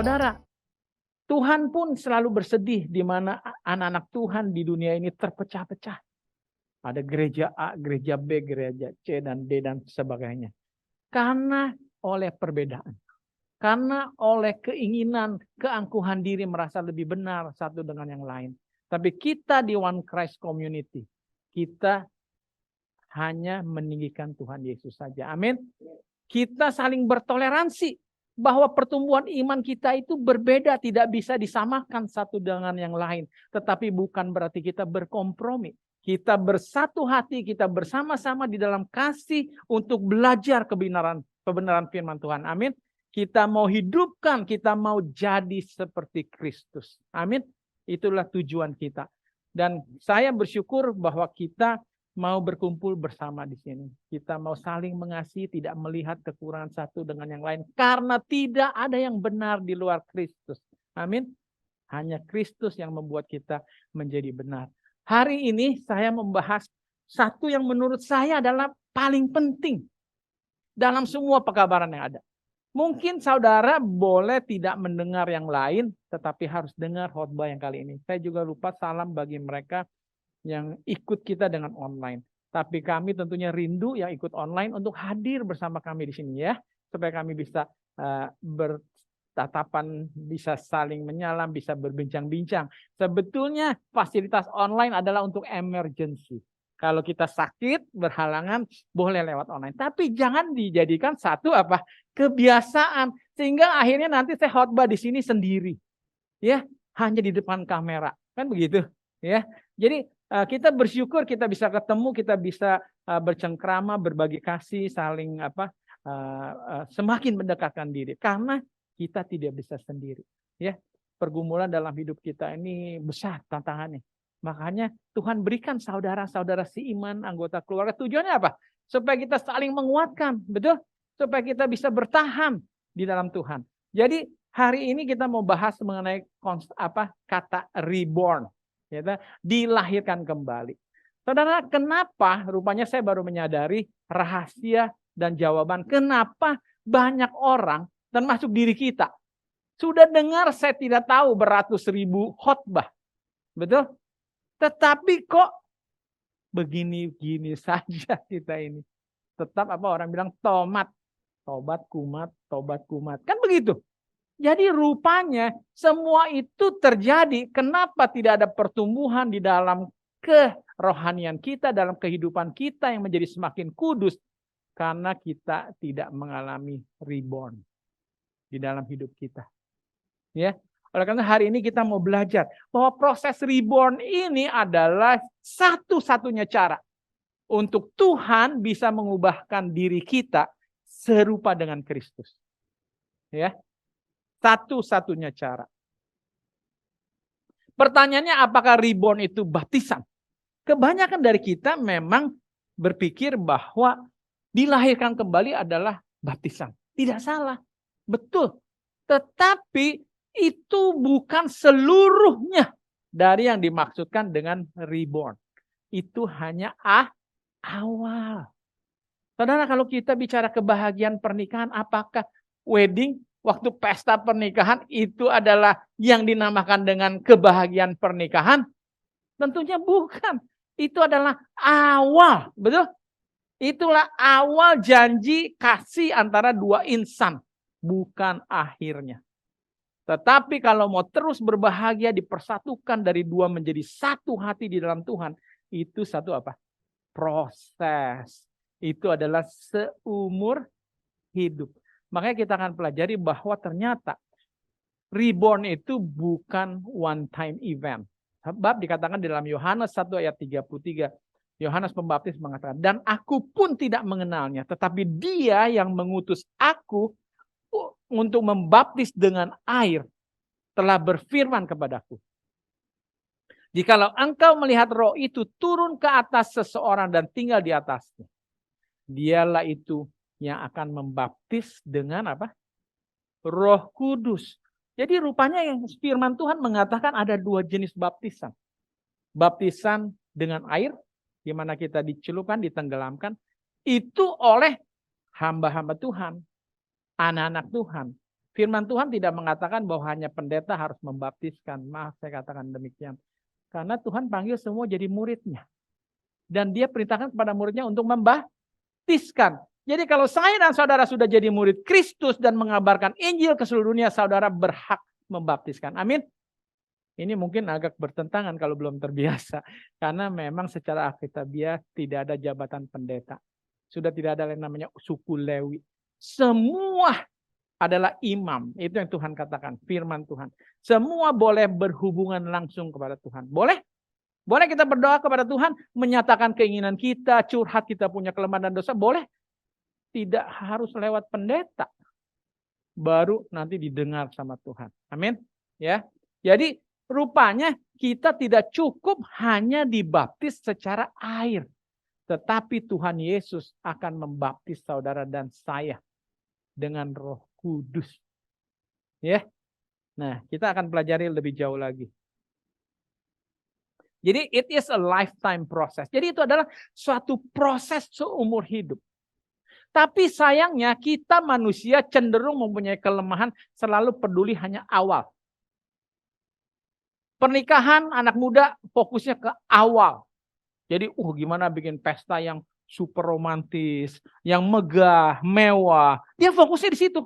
Saudara, Tuhan pun selalu bersedih di mana anak-anak Tuhan di dunia ini terpecah-pecah. Ada gereja A, gereja B, gereja C, dan D, dan sebagainya. Karena oleh perbedaan. Karena oleh keinginan, keangkuhan diri merasa lebih benar satu dengan yang lain. Tapi kita di One Christ Community, kita hanya meninggikan Tuhan Yesus saja. Amin. Kita saling bertoleransi. Bahwa pertumbuhan iman kita itu berbeda, tidak bisa disamakan satu dengan yang lain. Tetapi bukan berarti kita berkompromi. Kita bersatu hati, kita bersama-sama di dalam kasih untuk belajar kebenaran firman Tuhan. Amin. Kita mau hidupkan, kita mau jadi seperti Kristus. Amin. Itulah tujuan kita. Dan saya bersyukur bahwa kita mau berkumpul bersama di sini. Kita mau saling mengasihi, tidak melihat kekurangan satu dengan yang lain. Karena tidak ada yang benar di luar Kristus. Amin. Hanya Kristus yang membuat kita menjadi benar. Hari ini saya membahas satu yang menurut saya adalah paling penting dalam semua pekabaran yang ada. Mungkin saudara boleh tidak mendengar yang lain, tetapi harus dengar khotbah yang kali ini. Saya juga lupa salam bagi mereka yang ikut kita dengan online. Tapi kami tentunya rindu yang ikut online untuk hadir bersama kami di sini ya. Supaya kami bisa bertatapan, bisa saling menyalam, bisa berbincang-bincang. Sebetulnya fasilitas online adalah untuk emergency. Kalau kita sakit, berhalangan, boleh lewat online. Tapi jangan dijadikan satu kebiasaan. Sehingga akhirnya nanti saya khotbah di sini sendiri. Ya, hanya di depan kamera. Kan begitu. Ya. Jadi kita bersyukur kita bisa ketemu, kita bisa bercengkrama, berbagi kasih, saling semakin mendekatkan diri. Karena kita tidak bisa sendiri. Ya, pergumulan dalam hidup kita ini besar tantangannya. Makanya Tuhan berikan saudara-saudara seiman, anggota keluarga. Tujuannya apa? Supaya kita saling menguatkan, betul? Supaya kita bisa bertahan di dalam Tuhan. Jadi hari ini kita mau bahas mengenai kata reborn, ya, dilahirkan kembali. Saudara, kenapa? Rupanya saya baru menyadari rahasia dan jawaban kenapa banyak orang, termasuk diri kita, sudah dengar saya tidak tahu beratus ribu khotbah, betul? Tetapi kok begini-gini saja kita ini. Tetap orang bilang tobat kumat. Kan begitu. Jadi rupanya semua itu terjadi. Kenapa tidak ada pertumbuhan di dalam kerohanian kita, dalam kehidupan kita yang menjadi semakin kudus? Karena kita tidak mengalami reborn di dalam hidup kita. Ya. Oleh karena hari ini kita mau belajar bahwa proses reborn ini adalah satu-satunya cara untuk Tuhan bisa mengubahkan diri kita serupa dengan Kristus. Ya. Satu-satunya cara. Pertanyaannya apakah reborn itu baptisan? Kebanyakan dari kita memang berpikir bahwa dilahirkan kembali adalah baptisan. Tidak salah. Betul. Tetapi itu bukan seluruhnya dari yang dimaksudkan dengan reborn. Itu hanya awal. Saudara, kalau kita bicara kebahagiaan pernikahan, apakah wedding, waktu pesta pernikahan itu adalah yang dinamakan dengan kebahagiaan pernikahan? Tentunya bukan. Itu adalah awal, betul? Itulah awal janji kasih antara dua insan, bukan akhirnya. Tetapi kalau mau terus berbahagia, dipersatukan dari dua menjadi satu hati di dalam Tuhan, itu satu proses. Itu adalah seumur hidup. Makanya kita akan pelajari bahwa ternyata reborn itu bukan one time event. Sebab dikatakan di dalam Yohanes 1 ayat 33. Yohanes Pembaptis mengatakan, dan aku pun tidak mengenalnya, tetapi dia yang mengutus aku untuk membaptis dengan air telah berfirman kepadaku. Jikalau engkau melihat roh itu turun ke atas seseorang dan tinggal di atasnya, dialah itu yang akan membaptis dengan Roh Kudus. Jadi rupanya yang firman Tuhan mengatakan ada dua jenis baptisan. Baptisan dengan air, di mana kita dicelupkan, ditenggelamkan, itu oleh hamba-hamba Tuhan, anak-anak Tuhan. Firman Tuhan tidak mengatakan bahwa hanya pendeta harus membaptiskan. Maaf saya katakan demikian. Karena Tuhan panggil semua jadi muridnya. Dan dia perintahkan kepada muridnya untuk membaptiskan. Jadi kalau saya dan saudara sudah jadi murid Kristus dan mengabarkan Injil ke seluruh dunia, saudara berhak membaptiskan. Amin. Ini mungkin agak bertentangan kalau belum terbiasa. Karena memang secara alkitabiah tidak ada jabatan pendeta. Sudah tidak ada yang namanya suku Lewi. Semua adalah imam. Itu yang Tuhan katakan, firman Tuhan. Semua boleh berhubungan langsung kepada Tuhan. Boleh? Boleh kita berdoa kepada Tuhan, menyatakan keinginan kita, curhat kita punya kelemahan dan dosa. Boleh? Tidak harus lewat pendeta. Baru nanti didengar sama Tuhan. Amin. Ya. Jadi rupanya kita tidak cukup hanya dibaptis secara air. Tetapi Tuhan Yesus akan membaptis saudara dan saya dengan Roh Kudus. Ya. Nah, kita akan pelajari lebih jauh lagi. Jadi it is a lifetime process. Jadi itu adalah suatu proses seumur hidup. Tapi sayangnya kita manusia cenderung mempunyai kelemahan selalu peduli hanya awal. Pernikahan anak muda fokusnya ke awal. Jadi gimana bikin pesta yang super romantis, yang megah, mewah. Dia fokusnya di situ.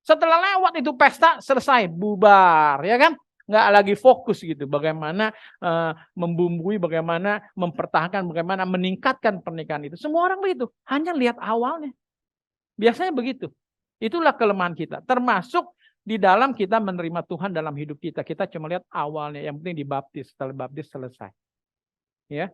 Setelah lewat itu pesta, selesai, bubar, ya kan? Nggak lagi fokus gitu. Bagaimana membumbui, bagaimana mempertahankan, bagaimana meningkatkan pernikahan itu. Semua orang begitu, hanya lihat awalnya. Biasanya begitu. Itulah kelemahan kita. Termasuk di dalam kita menerima Tuhan dalam hidup kita. Kita cuma lihat awalnya, yang penting dibaptis, setelah baptis selesai. Ya.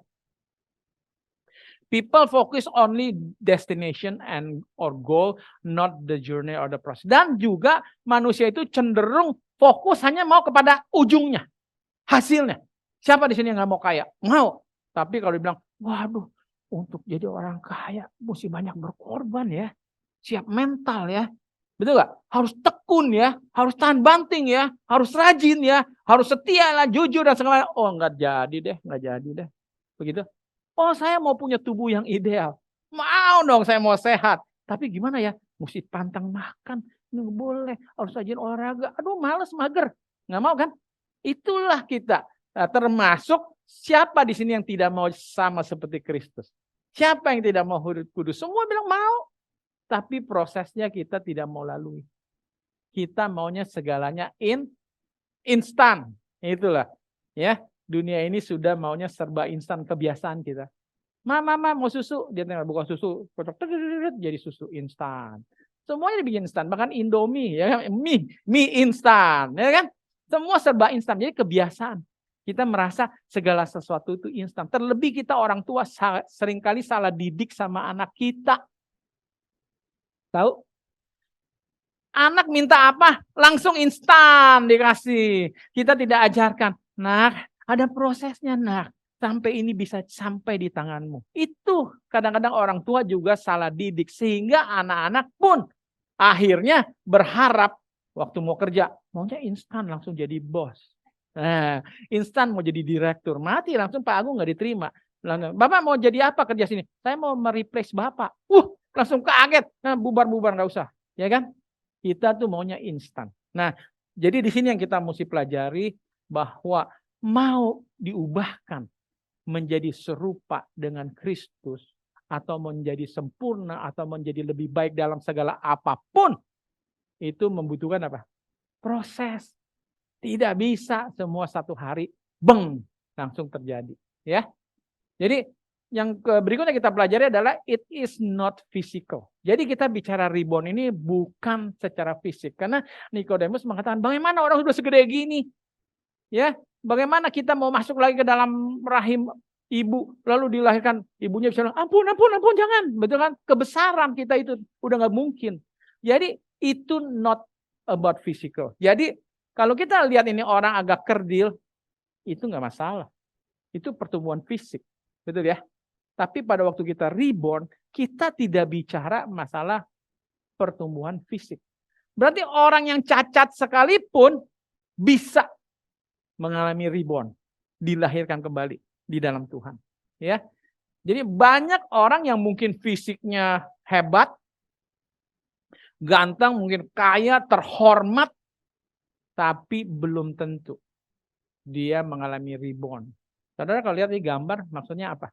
People focus only destination and or goal, not the journey or the process. Dan juga manusia itu cenderung fokus hanya mau kepada ujungnya, hasilnya. Siapa di sini yang nggak mau kaya? Mau. Tapi kalau dibilang, waduh, untuk jadi orang kaya mesti banyak berkorban ya, siap mental ya, betul nggak? Harus tekun ya, harus tahan banting ya, harus rajin ya, harus setia lah, jujur dan segala. Oh nggak jadi deh, begitu. Oh saya mau punya tubuh yang ideal. Mau dong saya mau sehat. Tapi gimana ya? Mesti pantang makan. Nggak boleh. Harus rajin olahraga. Aduh males, mager. Nggak mau kan? Itulah kita. Nah, termasuk siapa di sini yang tidak mau sama seperti Kristus? Siapa yang tidak mau hidup kudus? Semua bilang mau. Tapi prosesnya kita tidak mau lalui. Kita maunya segalanya instan. Itulah. Ya. Dunia ini sudah maunya serba instan, kebiasaan kita. Mama mau susu, dia tinggal buka susu, jadi susu instan. Semuanya dibikin instan, bahkan Indomie, ya kan? Mie instan, ya kan? Semua serba instan, jadi kebiasaan. Kita merasa segala sesuatu itu instan. Terlebih kita orang tua seringkali salah didik sama anak kita. Tahu? Anak minta apa? Langsung instan dikasih. Kita tidak ajarkan. Nah, ada prosesnya, nak. Sampai ini bisa sampai di tanganmu. Itu kadang-kadang orang tua juga salah didik. Sehingga anak-anak pun akhirnya berharap waktu mau kerja. Maunya instan langsung jadi bos. Nah, instan mau jadi direktur. Mati langsung Pak Agung nggak diterima. Bapak mau jadi apa kerja sini? Saya mau mereplace Bapak. Langsung kaget. Nah, bubar-bubar nggak usah. Ya kan? Kita tuh maunya instan. Nah, jadi di sini yang kita mesti pelajari bahwa mau diubahkan menjadi serupa dengan Kristus atau menjadi sempurna atau menjadi lebih baik dalam segala apapun itu membutuhkan apa? Proses. Tidak bisa semua satu hari langsung terjadi, ya. Jadi yang berikutnya kita pelajari adalah it is not physical. Jadi kita bicara reborn ini bukan secara fisik karena Nikodemus mengatakan bagaimana orang sudah segede gini? Ya, bagaimana kita mau masuk lagi ke dalam rahim ibu, lalu dilahirkan, ibunya bisa bilang, ampun, jangan. Betul kan? Kebesaran kita itu udah nggak mungkin. Jadi itu not about physical. Jadi kalau kita lihat ini orang agak kerdil, itu nggak masalah. Itu pertumbuhan fisik. Betul ya? Tapi pada waktu kita reborn, kita tidak bicara masalah pertumbuhan fisik. Berarti orang yang cacat sekalipun bisa mengalami reborn, dilahirkan kembali di dalam Tuhan, ya. Jadi banyak orang yang mungkin fisiknya hebat, Ganteng, mungkin kaya, terhormat, tapi belum tentu dia mengalami reborn. Saudara kalau lihat di gambar, maksudnya apa?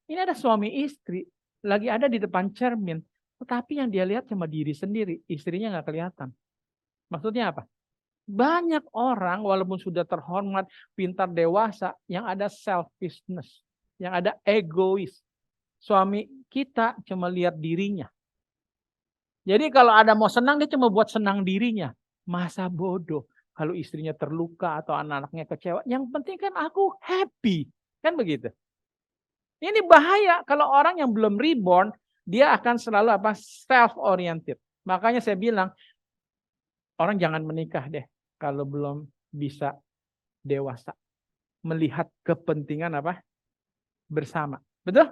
Ini ada suami istri, lagi ada di depan cermin, tetapi yang dia lihat cuma diri sendiri, istrinya nggak kelihatan. Maksudnya apa? Banyak orang walaupun sudah terhormat, pintar, dewasa, yang ada selfishness, yang ada egois. Suami kita cuma lihat dirinya. Jadi kalau ada mau senang, dia cuma buat senang dirinya. Masa bodoh kalau istrinya terluka atau anak-anaknya kecewa. Yang penting kan aku happy. Kan begitu. Ini bahaya kalau orang yang belum reborn, dia akan selalu self-oriented. Makanya saya bilang, orang jangan menikah deh kalau belum bisa dewasa. Melihat kepentingan bersama. Betul?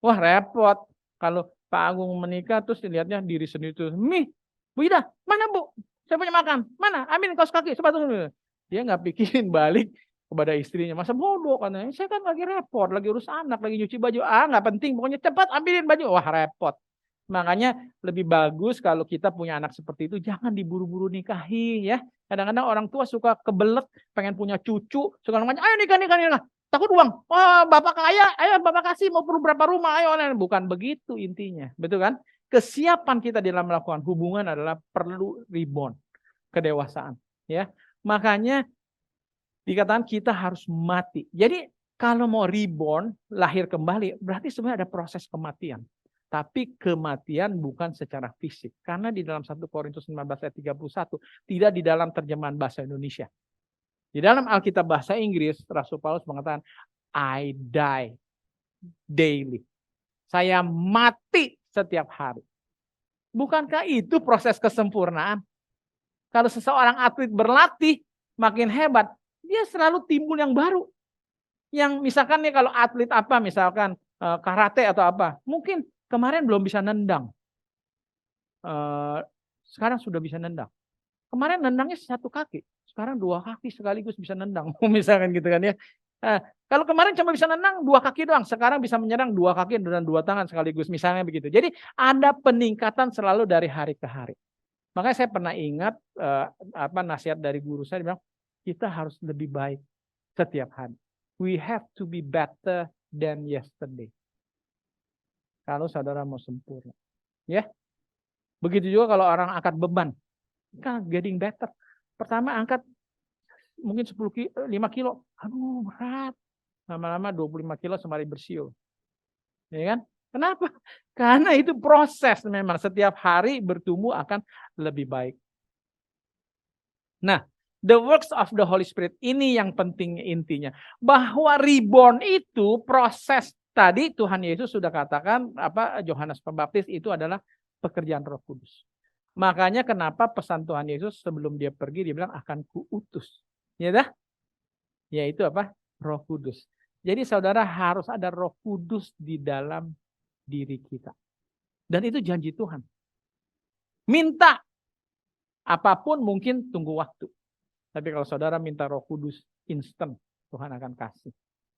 Wah repot. Kalau Pak Agung menikah terus dilihatnya diri sendiri tuh. Bu Ida, mana Bu? Saya punya makan. Mana? Ambilin kaos kaki, sepatu. Dia nggak pikirin balik kepada istrinya. Masa bodoh katanya. Saya kan lagi repot, lagi urus anak, lagi nyuci baju. Nggak penting. Pokoknya cepat ambilin baju. Wah repot. Makanya lebih bagus kalau kita punya anak seperti itu, jangan diburu-buru nikahi ya. Kadang-kadang orang tua suka kebelet, pengen punya cucu, suka ngomong, ayo nikah. Takut uang. Oh, bapak kaya, ayo bapak kasih, mau perlu berapa rumah, ayo. Bukan begitu intinya, betul kan? Kesiapan kita dalam melakukan hubungan adalah perlu reborn, kedewasaan. Ya, makanya dikatakan kita harus mati. Jadi kalau mau reborn, lahir kembali, berarti sebenarnya ada proses kematian. Tapi kematian bukan secara fisik. Karena di dalam 1 Korintus 19 ayat 31, tidak di dalam terjemahan bahasa Indonesia. Di dalam Alkitab bahasa Inggris, Rasul Paulus mengatakan, I die daily. Saya mati setiap hari. Bukankah itu proses kesempurnaan? Kalau seseorang atlet berlatih, makin hebat, dia selalu timbul yang baru. Yang misalkan nih kalau atlet misalkan karate atau mungkin kemarin belum bisa nendang. Sekarang sudah bisa nendang. Kemarin nendangnya 1 kaki, sekarang 2 kaki sekaligus bisa nendang. Misalkan gitu kan ya. Kalau kemarin cuma bisa nendang 2 kaki doang, sekarang bisa menyerang 2 kaki dan 2 tangan sekaligus, misalnya begitu. Jadi ada peningkatan selalu dari hari ke hari. Makanya saya pernah ingat nasihat dari guru saya, dia bilang kita harus lebih baik setiap hari. We have to be better than yesterday. Kalau saudara mau sempurna. Ya. Begitu juga kalau orang angkat beban. Kan getting better. Pertama angkat mungkin 5 kilo. Aduh berat. Lama-lama 25 kilo sembari bersiul. Ya kan? Kenapa? Karena itu proses memang. Setiap hari bertumbuh akan lebih baik. Nah, the works of the Holy Spirit ini yang penting intinya. Bahwa reborn itu proses tadi Tuhan Yesus sudah katakan Yohanes Pembaptis itu adalah pekerjaan Roh Kudus. Makanya kenapa pesan Tuhan Yesus sebelum dia pergi dia bilang akan kuutus. Ya dah? Yaitu Roh Kudus. Jadi saudara harus ada Roh Kudus di dalam diri kita. Dan itu janji Tuhan. Minta apapun mungkin tunggu waktu. Tapi kalau saudara minta Roh Kudus instan, Tuhan akan kasih.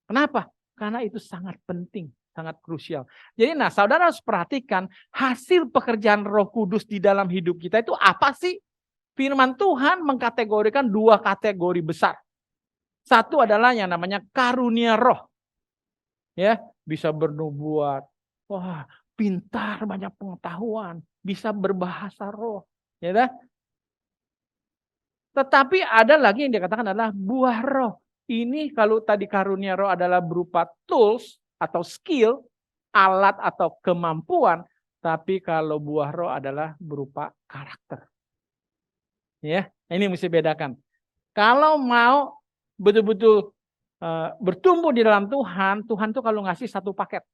Kenapa? Karena itu sangat penting. Sangat krusial. Jadi saudara harus perhatikan hasil pekerjaan Roh Kudus di dalam hidup kita itu apa sih? Firman Tuhan mengkategorikan 2 kategori besar. Satu adalah yang namanya karunia roh. Ya, bisa bernubuat. Wah, pintar, banyak pengetahuan, bisa berbahasa roh, ya dah. Tetapi ada lagi yang dikatakan adalah buah roh. Ini kalau tadi karunia roh adalah berupa tools atau skill, alat atau kemampuan, tapi kalau buah roh adalah berupa karakter. Ya, ini mesti bedakan. Kalau mau betul-betul bertumbuh di dalam Tuhan, Tuhan tuh kalau ngasih 1 paket.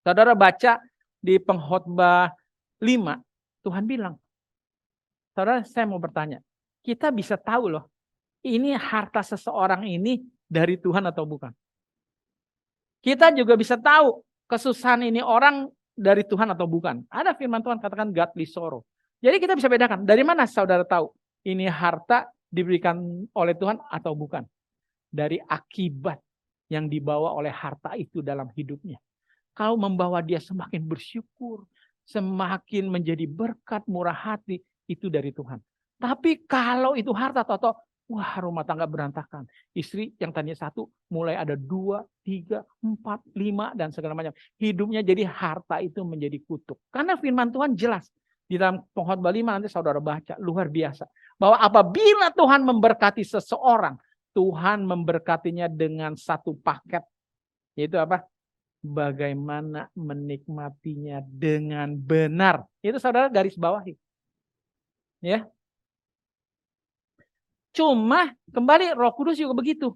Saudara baca di Pengkhotbah 5, Tuhan bilang, saudara saya mau bertanya, kita bisa tahu loh, ini harta seseorang ini dari Tuhan atau bukan. Kita juga bisa tahu kesusahan ini orang dari Tuhan atau bukan. Ada firman Tuhan katakan godly sorrow. Jadi kita bisa bedakan, dari mana saudara tahu ini harta diberikan oleh Tuhan atau bukan. Dari akibat yang dibawa oleh harta itu dalam hidupnya. Kalau membawa dia semakin bersyukur, semakin menjadi berkat, murah hati, itu dari Tuhan. Tapi kalau itu harta, toto, wah rumah tangga berantakan. Istri yang tadinya 1, mulai ada 2, 3, 4, 5, dan segala macam. Hidupnya jadi harta itu menjadi kutuk. Karena firman Tuhan jelas. Di dalam Pengkhotbah 5 nanti saudara baca, luar biasa. Bahwa apabila Tuhan memberkati seseorang, Tuhan memberkatinya dengan satu paket. Yaitu apa? Bagaimana menikmatinya dengan benar. Itu saudara garis bawahi. Ya. Cuma kembali Roh Kudus juga begitu.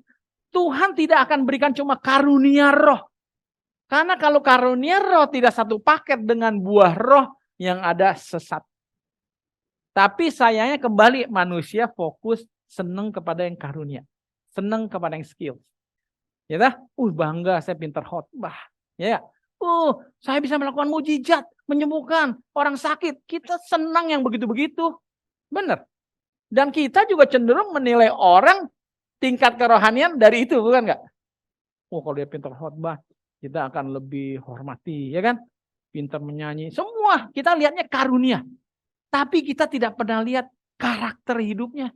Tuhan tidak akan berikan cuma karunia roh. Karena kalau karunia roh tidak satu paket dengan buah roh yang ada sesat. Tapi sayangnya kembali manusia fokus senang kepada yang karunia. Senang kepada yang skill. Ya, bangga saya pintar khotbah. Ya, saya bisa melakukan mujizat, menyembuhkan orang sakit. Kita senang yang begitu-begitu. Benar. Dan kita juga cenderung menilai orang tingkat kerohanian dari itu, bukan nggak? Kalau dia pintar khotbah, kita akan lebih hormati, ya kan? Pintar menyanyi, semua kita lihatnya karunia. Tapi kita tidak pernah lihat karakter hidupnya.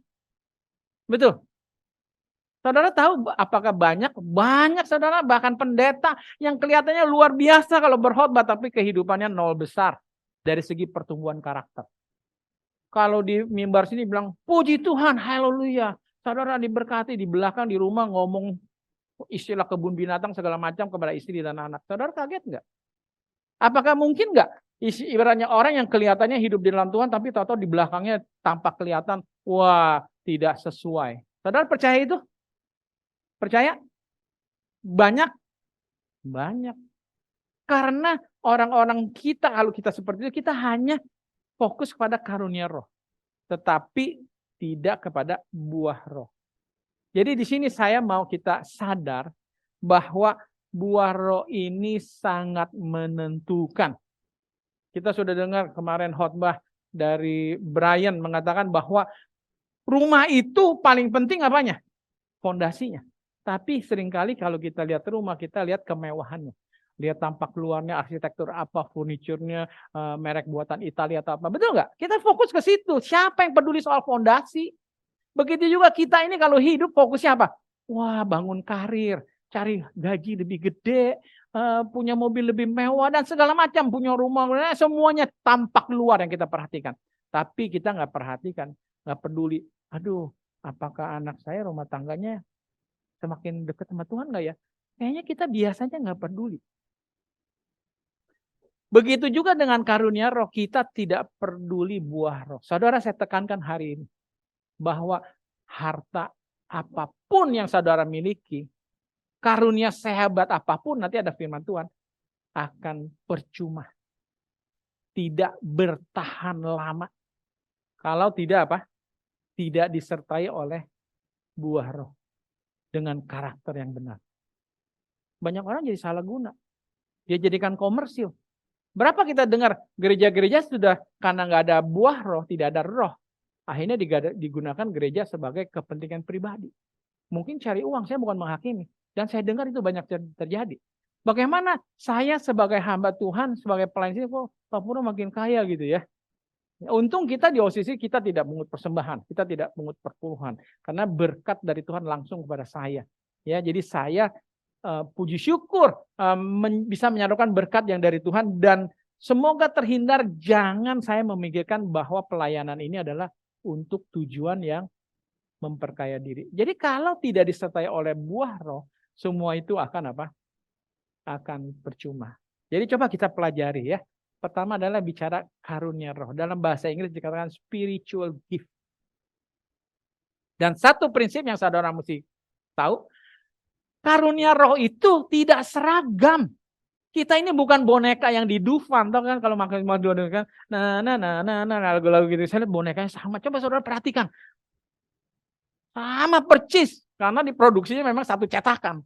Betul? Saudara tahu apakah banyak saudara bahkan pendeta yang kelihatannya luar biasa kalau berkhotbah tapi kehidupannya nol besar dari segi pertumbuhan karakter. Kalau di mimbar sini bilang puji Tuhan, haleluya. Saudara diberkati di belakang di rumah ngomong istilah kebun binatang segala macam kepada istri dan anak. Saudara kaget nggak? Apakah mungkin nggak ibaratnya orang yang kelihatannya hidup di dalam Tuhan tapi tahu-tahu di belakangnya tampak kelihatan wah tidak sesuai. Saudara percaya itu? Percaya? Banyak. Karena orang-orang kita, kalau kita seperti itu, kita hanya fokus kepada karunia roh. Tetapi tidak kepada buah roh. Jadi di sini saya mau kita sadar bahwa buah roh ini sangat menentukan. Kita sudah dengar kemarin khotbah dari Brian mengatakan bahwa rumah itu paling penting apanya? Fondasinya. Tapi seringkali kalau kita lihat rumah, kita lihat kemewahannya. Lihat tampak luarnya, arsitektur apa, furniturnya, merek buatan Italia atau apa. Betul nggak? Kita fokus ke situ. Siapa yang peduli soal fondasi? Begitu juga kita ini kalau hidup fokusnya apa? Wah, bangun karir, cari gaji lebih gede, punya mobil lebih mewah, dan segala macam. Punya rumah, semuanya tampak luar yang kita perhatikan. Tapi kita nggak perhatikan, nggak peduli. Aduh, apakah anak saya rumah tangganya semakin dekat sama Tuhan nggak ya? Kayaknya kita biasanya nggak peduli. Begitu juga dengan karunia roh, kita tidak peduli buah roh. Saudara, saya tekankan hari ini bahwa harta apapun yang saudara miliki, karunia sehebat apapun, nanti ada firman Tuhan, akan percuma. Tidak bertahan lama. Kalau tidak apa? Tidak disertai oleh buah roh. Dengan karakter yang benar. Banyak orang jadi salah guna. Dia jadikan komersil. Berapa kita dengar gereja-gereja sudah karena nggak ada buah roh, tidak ada roh. Akhirnya digunakan gereja sebagai kepentingan pribadi. Mungkin cari uang, saya bukan menghakimi. Dan saya dengar itu banyak terjadi. Bagaimana saya sebagai hamba Tuhan, sebagai pelayan sini, kok Pak Purwo makin kaya gitu ya. Untung kita di OCC kita tidak pungut persembahan, kita tidak pungut perpuluhan. Karena berkat dari Tuhan langsung kepada saya. Ya, jadi saya puji syukur bisa menyalurkan berkat yang dari Tuhan dan semoga terhindar jangan saya memikirkan bahwa pelayanan ini adalah untuk tujuan yang memperkaya diri. Jadi kalau tidak disertai oleh buah roh, semua itu akan apa? Akan percuma. Jadi coba kita pelajari ya. Pertama adalah bicara karunia roh. Dalam bahasa Inggris dikatakan spiritual gift. Dan satu prinsip yang saudara mesti tahu, karunia roh itu tidak seragam. Kita ini bukan boneka yang di Dufan, tahu kan kalau makan kan, lagu-lagu gitu. Saya lihat bonekanya sama. Coba saudara perhatikan, sama percis karena diproduksinya memang satu cetakan.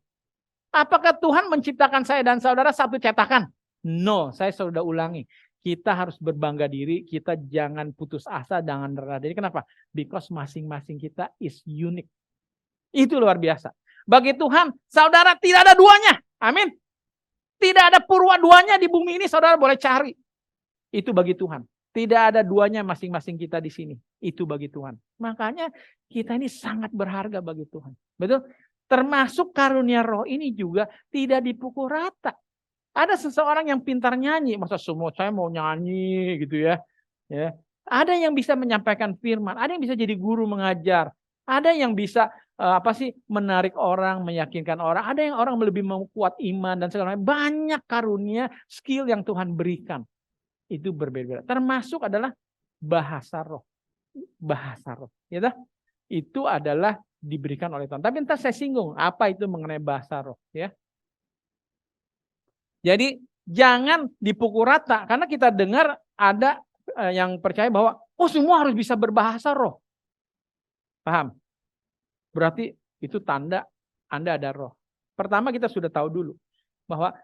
Apakah Tuhan menciptakan saya dan saudara satu cetakan? No, saya sudah ulangi. Kita harus berbangga diri, kita jangan putus asa, jangan rendah diri. Kenapa? Because masing-masing kita is unique. Itu luar biasa. Bagi Tuhan, saudara tidak ada duanya. Amin. Tidak ada purwa duanya di bumi ini, saudara boleh cari. Itu bagi Tuhan. Tidak ada duanya masing-masing kita di sini. Itu bagi Tuhan. Makanya kita ini sangat berharga bagi Tuhan. Betul? Termasuk karunia roh ini juga tidak dipukul rata. Ada seseorang yang pintar nyanyi. Masa semua saya mau nyanyi gitu ya. Ada yang bisa menyampaikan firman. Ada yang bisa jadi guru mengajar. Ada yang bisa menarik orang, meyakinkan orang. Ada yang orang lebih kuat iman dan segala macam. Banyak karunia, skill yang Tuhan berikan. Itu berbeda-beda. Termasuk adalah bahasa roh. Bahasa roh. Ya, itu adalah diberikan oleh Tuhan. Tapi entah saya singgung apa itu mengenai bahasa roh. Ya. Jadi jangan dipukul rata. Karena kita dengar ada yang percaya bahwa semua harus bisa berbahasa roh. Paham? Berarti itu tanda Anda ada roh. Pertama kita sudah tahu dulu bahwa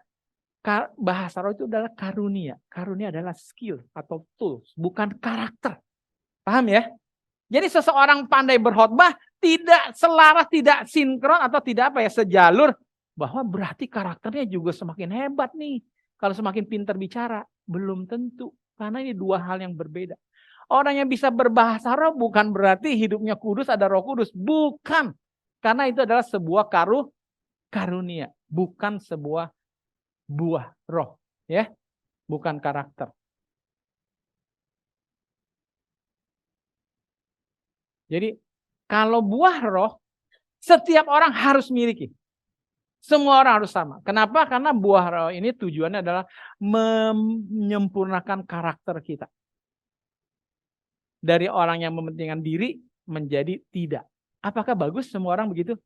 bahasa roh itu adalah karunia. Karunia adalah skill atau tools, bukan karakter. Paham ya? Jadi seseorang pandai berkhotbah tidak selaras, tidak sinkron atau tidak sejalur, bahwa berarti karakternya juga semakin hebat nih. Kalau semakin pintar bicara, belum tentu. Karena ini dua hal yang berbeda. Orang yang bisa berbahasa roh bukan berarti hidupnya kudus, ada Roh Kudus. Bukan. Karena itu adalah sebuah karunia, bukan sebuah buah roh, ya, bukan karakter. Jadi kalau buah roh setiap orang harus miliki. Semua orang harus sama. Kenapa? Karena buah roh ini tujuannya adalah menyempurnakan karakter kita. Dari orang yang mementingkan diri menjadi tidak. Apakah bagus semua orang begitu?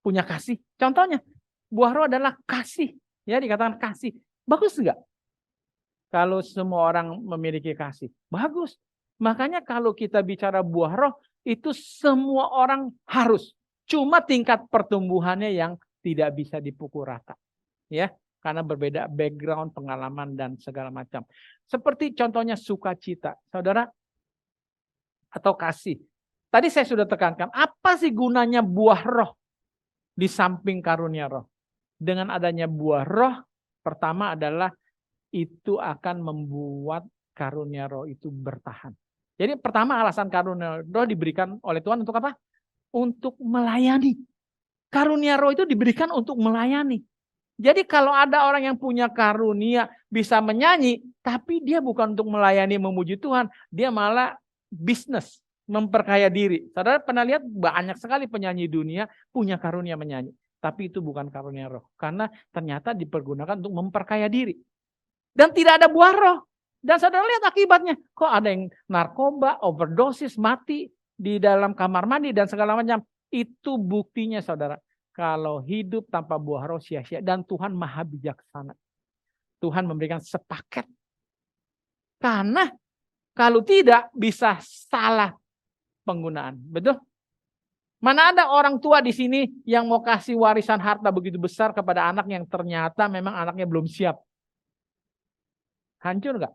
Punya kasih. Contohnya, buah roh adalah kasih. Ya, dikatakan kasih. Bagus enggak? Kalau semua orang memiliki kasih. Bagus. Makanya kalau kita bicara buah roh, itu semua orang harus. Cuma tingkat pertumbuhannya yang tidak bisa dipukul rata. Ya, karena berbeda background, pengalaman, dan segala macam. Seperti contohnya sukacita. Saudara, atau kasih. Tadi saya sudah tekankan, apa sih gunanya buah roh di samping karunia roh? Dengan adanya buah roh, pertama adalah itu akan membuat karunia roh itu bertahan. Jadi pertama alasan karunia roh diberikan oleh Tuhan untuk apa? Untuk melayani. Karunia roh itu diberikan untuk melayani. Jadi kalau ada orang yang punya karunia bisa menyanyi, tapi dia bukan untuk melayani memuji Tuhan, dia malah bisnis, memperkaya diri. Saudara pernah lihat banyak sekali penyanyi dunia punya karunia menyanyi. Tapi itu bukan karunia roh. Karena ternyata dipergunakan untuk memperkaya diri. Dan tidak ada buah roh. Dan saudara lihat akibatnya. Kok ada yang narkoba, overdosis, mati di dalam kamar mandi dan segala macam. Itu buktinya saudara. Kalau hidup tanpa buah roh sia-sia. Dan Tuhan maha bijaksana. Tuhan memberikan sepaket. Karena kalau tidak bisa salah penggunaan. Betul? Mana ada orang tua di sini yang mau kasih warisan harta begitu besar kepada anak yang ternyata memang anaknya belum siap. Hancur nggak?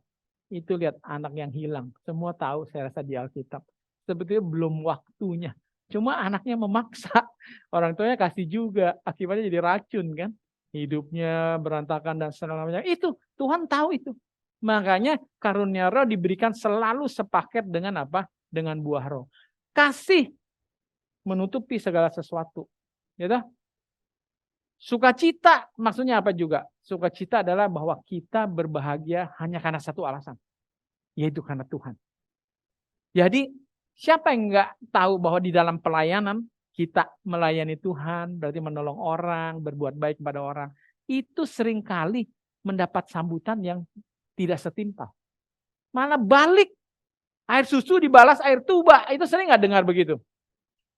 Itu lihat anak yang hilang. Semua tahu saya rasa di Alkitab. Sebetulnya belum waktunya. Cuma anaknya memaksa. Orang tuanya kasih juga. Akibatnya jadi racun kan. Hidupnya berantakan dan segala macam. Itu Tuhan tahu itu. Makanya karunia roh diberikan selalu sepaket dengan apa? Dengan buah roh. Kasih menutupi segala sesuatu. Ya toh? Sukacita maksudnya apa juga? Sukacita adalah bahwa kita berbahagia hanya karena satu alasan. Yaitu karena Tuhan. Jadi siapa yang enggak tahu bahwa di dalam pelayanan kita melayani Tuhan, berarti menolong orang, berbuat baik kepada orang. Itu seringkali mendapat sambutan yang tidak setimpal. Malah balik. Air susu dibalas air tuba. Itu sering nggak dengar begitu?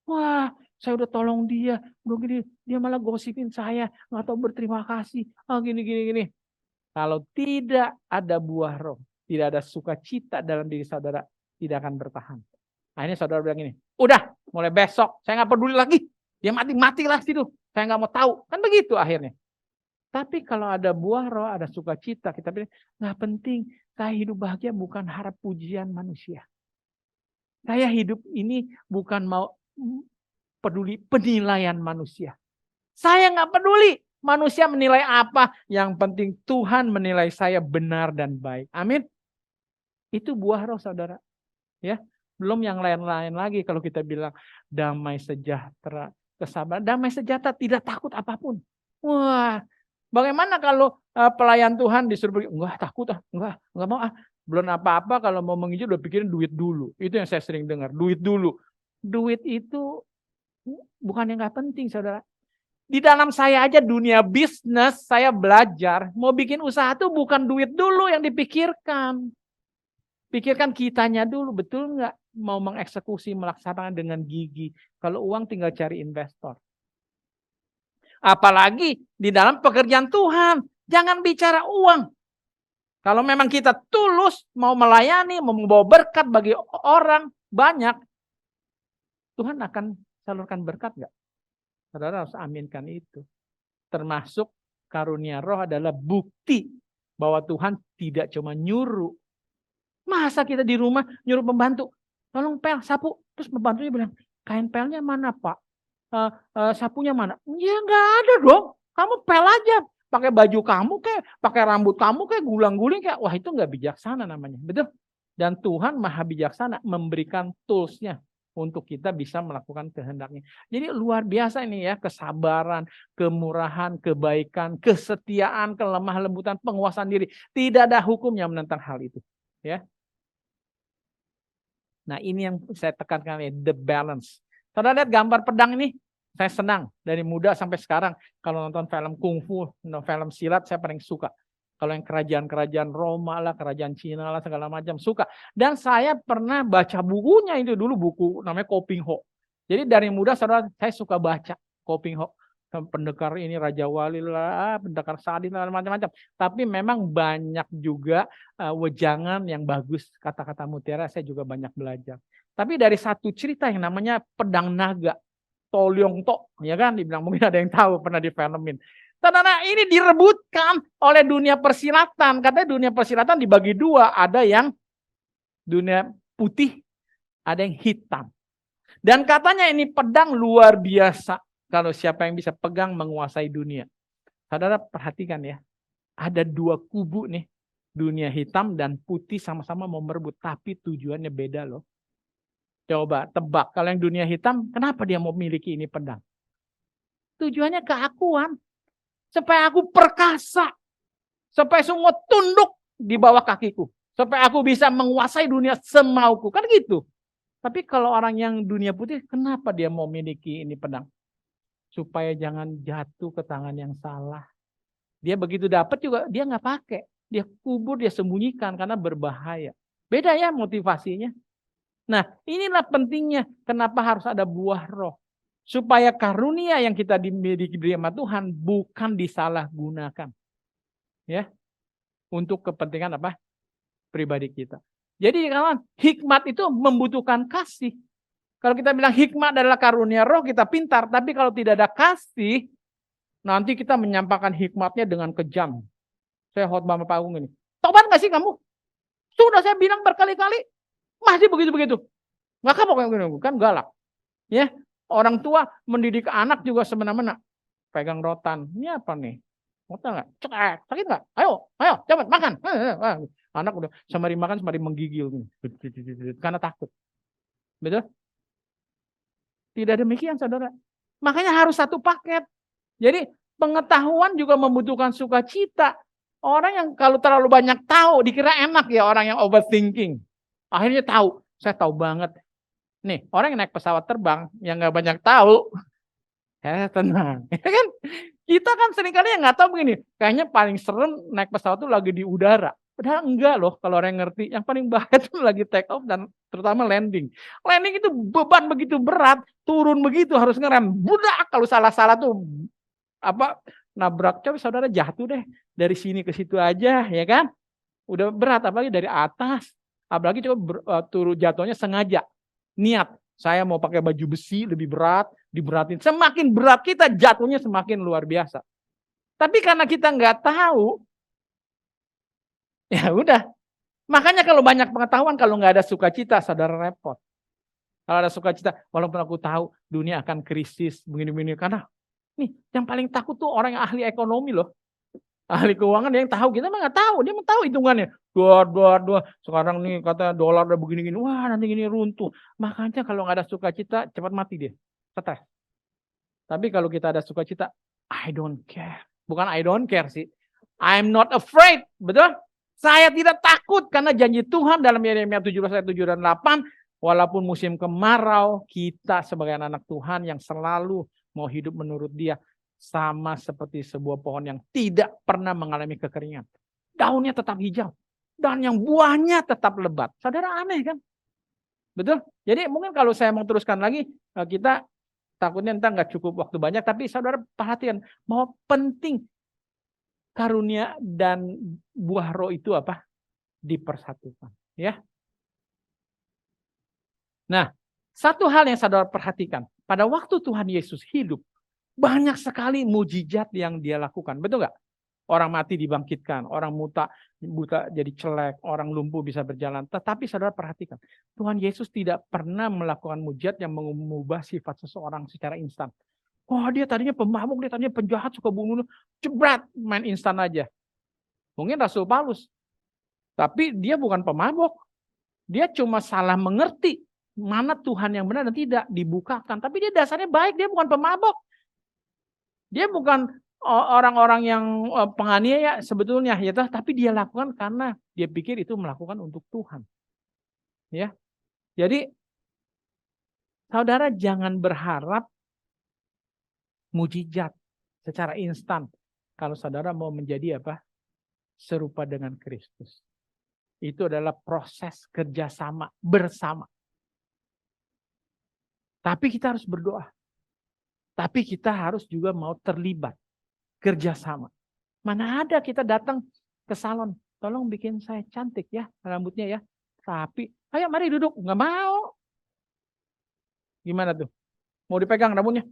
Wah, saya udah tolong dia. Gini, dia malah gosipin saya. Nggak tahu berterima kasih. Gini. Kalau tidak ada buah roh, tidak ada sukacita dalam diri saudara, tidak akan bertahan. Akhirnya saudara bilang gini, udah mulai besok saya nggak peduli lagi. Dia mati-matilah situ. Saya nggak mau tahu. Kan begitu akhirnya. Tapi kalau ada buah roh, ada sukacita, kita bilang, nggak penting. Saya hidup bahagia bukan harap pujian manusia. Saya hidup ini bukan mau peduli penilaian manusia. Saya nggak peduli manusia menilai apa. Yang penting Tuhan menilai saya benar dan baik. Amin. Itu buah roh, saudara. Ya, belum yang lain-lain lagi. Kalau kita bilang damai sejahtera, kesabaran, damai sejahtera, tidak takut apapun. Wah, bagaimana kalau pelayan Tuhan disuruh pergi? Enggak takut enggak mau ah. Belum apa-apa kalau mau menginjil udah pikirin duit dulu. Itu yang saya sering dengar, duit dulu. Duit itu bukan yang nggak penting, saudara. Di dalam saya aja dunia bisnis, saya belajar mau bikin usaha tuh bukan duit dulu yang dipikirkan. Pikirkan kitanya dulu, betul nggak mau mengeksekusi, melaksanakan dengan gigi. Kalau uang tinggal cari investor. Apalagi di dalam pekerjaan Tuhan, jangan bicara uang. Kalau memang kita tulus mau melayani, mau membawa berkat bagi orang banyak, Tuhan akan salurkan berkat nggak? Saudara harus aminkan itu. Termasuk karunia roh adalah bukti bahwa Tuhan tidak cuma nyuruh. Masa kita di rumah nyuruh pembantu, tolong pel, sapu. Terus pembantunya bilang, kain pelnya mana Pak? Sapunya mana? Ya nggak ada dong. Kamu pel aja. Pakai baju kamu kayak, pakai rambut kamu kayak gulang-guling kayak. Wah itu nggak bijaksana namanya. Betul? Dan Tuhan maha bijaksana memberikan toolsnya untuk kita bisa melakukan kehendaknya. Jadi luar biasa ini ya, kesabaran, kemurahan, kebaikan, kesetiaan, kelemah lembutan, penguasaan diri. Tidak ada hukum yang menentang hal itu. Ya. Nah ini yang saya tekankan ya, the balance. Saudara lihat gambar pedang ini, saya senang dari muda sampai sekarang. Kalau nonton film kungfu, film silat saya paling suka. Kalau yang kerajaan-kerajaan Roma lah, kerajaan Cina lah, segala macam suka. Dan saya pernah baca bukunya itu dulu, buku namanya Koping Ho. Jadi dari muda saudara saya suka baca Koping Ho. Pendekar ini Raja Wali lah, pendekar Sadin lah, macam-macam. Tapi memang banyak juga wejangan yang bagus, kata-kata mutiara saya juga banyak belajar. Tapi dari satu cerita yang namanya Pedang Naga, Tolyong Tok, ya kan, dibilang mungkin ada yang tahu pernah difilmin. Saudara, ini direbutkan oleh dunia persilatan. Katanya dunia persilatan dibagi dua, ada yang dunia putih, ada yang hitam. Dan katanya ini pedang luar biasa. Kalau siapa yang bisa pegang menguasai dunia. Saudara perhatikan ya. Ada dua kubu nih. Dunia hitam dan putih sama-sama mau merebut. Tapi tujuannya beda loh. Coba tebak. Kalau yang dunia hitam, kenapa dia mau memiliki ini pedang? Tujuannya keakuan. Supaya aku perkasa. Supaya semua tunduk di bawah kakiku. Supaya aku bisa menguasai dunia semauku. Kan gitu. Tapi kalau orang yang dunia putih, kenapa dia mau memiliki ini pedang? Supaya jangan jatuh ke tangan yang salah. Dia begitu dapat juga dia nggak pakai. Dia kubur, dia sembunyikan karena berbahaya. Beda ya motivasinya. Nah inilah pentingnya kenapa harus ada buah roh. Supaya karunia yang kita dimiliki sama Tuhan bukan disalahgunakan. Ya, untuk kepentingan apa? Pribadi kita. Jadi kawan, hikmat itu membutuhkan kasih. Kalau kita bilang hikmat adalah karunia roh, kita pintar. Tapi kalau tidak ada kasih, nanti kita menyampaikan hikmatnya dengan kejam. Saya khotbah Pak Agung ini. Tobat gak sih kamu? Sudah saya bilang berkali-kali. Masih begitu-begitu. Gak kapok kan galak. Ya, orang tua mendidik anak juga semena-mena. Pegang rotan. Ini apa nih? Rotan gak? Cek, sakit gak? Ayo, cepat makan. Anak udah sembari makan sembari menggigil. Karena takut. Betul? Tidak demikian saudara. Makanya harus satu paket. Jadi pengetahuan juga membutuhkan sukacita. Orang yang kalau terlalu banyak tahu dikira enak ya orang yang overthinking. Akhirnya tahu. Saya tahu banget. Nih orang yang naik pesawat terbang yang nggak banyak tahu. Tenang. Kan? Kita kan seringkali yang nggak tahu begini. Kayaknya paling serem naik pesawat itu lagi di udara. Padahal enggak loh kalau orang yang ngerti. Yang paling bahaya itu lagi take off dan terutama landing. Landing itu beban begitu berat, turun begitu harus ngerem. Budak kalau salah-salah tuh apa nabrak coba saudara jatuh deh dari sini ke situ aja ya kan. Udah berat apalagi dari atas. Apalagi coba turun jatuhnya sengaja. Niat, saya mau pakai baju besi lebih berat, diberatin. Semakin berat kita jatuhnya semakin luar biasa. Tapi karena kita nggak tahu, ya udah. Makanya kalau banyak pengetahuan, kalau nggak ada sukacita, saudara repot. Kalau ada sukacita, walaupun aku tahu dunia akan krisis, begini-begini. Karena nih, yang paling takut tuh orang yang ahli ekonomi loh. Ahli keuangan dia yang tahu, kita mah nggak tahu, dia mah tahu hitungannya. Dua, sekarang nih kata dolar udah begini-gini, wah nanti gini runtuh. Makanya kalau nggak ada sukacita, cepat mati dia, stres. Tapi kalau kita ada sukacita, I don't care. Bukan I don't care sih, I'm not afraid, betul? Saya tidak takut karena janji Tuhan dalam Yeremia 17 ayat 7 dan 8, walaupun musim kemarau, kita sebagai anak Tuhan yang selalu mau hidup menurut Dia, sama seperti sebuah pohon yang tidak pernah mengalami kekeringan. Daunnya tetap hijau dan yang buahnya tetap lebat. Saudara, aneh kan? Betul? Jadi mungkin kalau saya mau teruskan lagi, kita takutnya entar nggak cukup waktu banyak, tapi saudara perhatikan bahwa penting karunia dan buah roh itu apa? Dipersatukan. Ya. Nah, satu hal yang saudara perhatikan, pada waktu Tuhan Yesus hidup, banyak sekali mujizat yang dia lakukan. Betul nggak? Orang mati dibangkitkan, orang buta jadi celek, orang lumpuh bisa berjalan. Tetapi saudara perhatikan, Tuhan Yesus tidak pernah melakukan mujizat yang mengubah sifat seseorang secara instan. Oh, dia tadinya pemabuk, dia tadinya penjahat, suka bunuh, jebret, main instan aja. Mungkin Rasul Paulus. Tapi dia bukan pemabuk. Dia cuma salah mengerti mana Tuhan yang benar dan tidak dibukakan. Tapi dia dasarnya baik, dia bukan pemabuk. Dia bukan orang-orang yang penganiaya sebetulnya, ya, tapi dia lakukan karena dia pikir itu melakukan untuk Tuhan. Ya. Jadi saudara jangan berharap mujizat secara instan kalau saudara mau menjadi apa? Serupa dengan Kristus. Itu adalah proses kerjasama bersama. Tapi kita harus berdoa. Tapi kita harus juga mau terlibat. Kerjasama. Mana ada kita datang ke salon. Tolong bikin saya cantik ya rambutnya ya. Tapi, ayo mari duduk. Nggak mau. Gimana tuh? Mau dipegang rambutnya?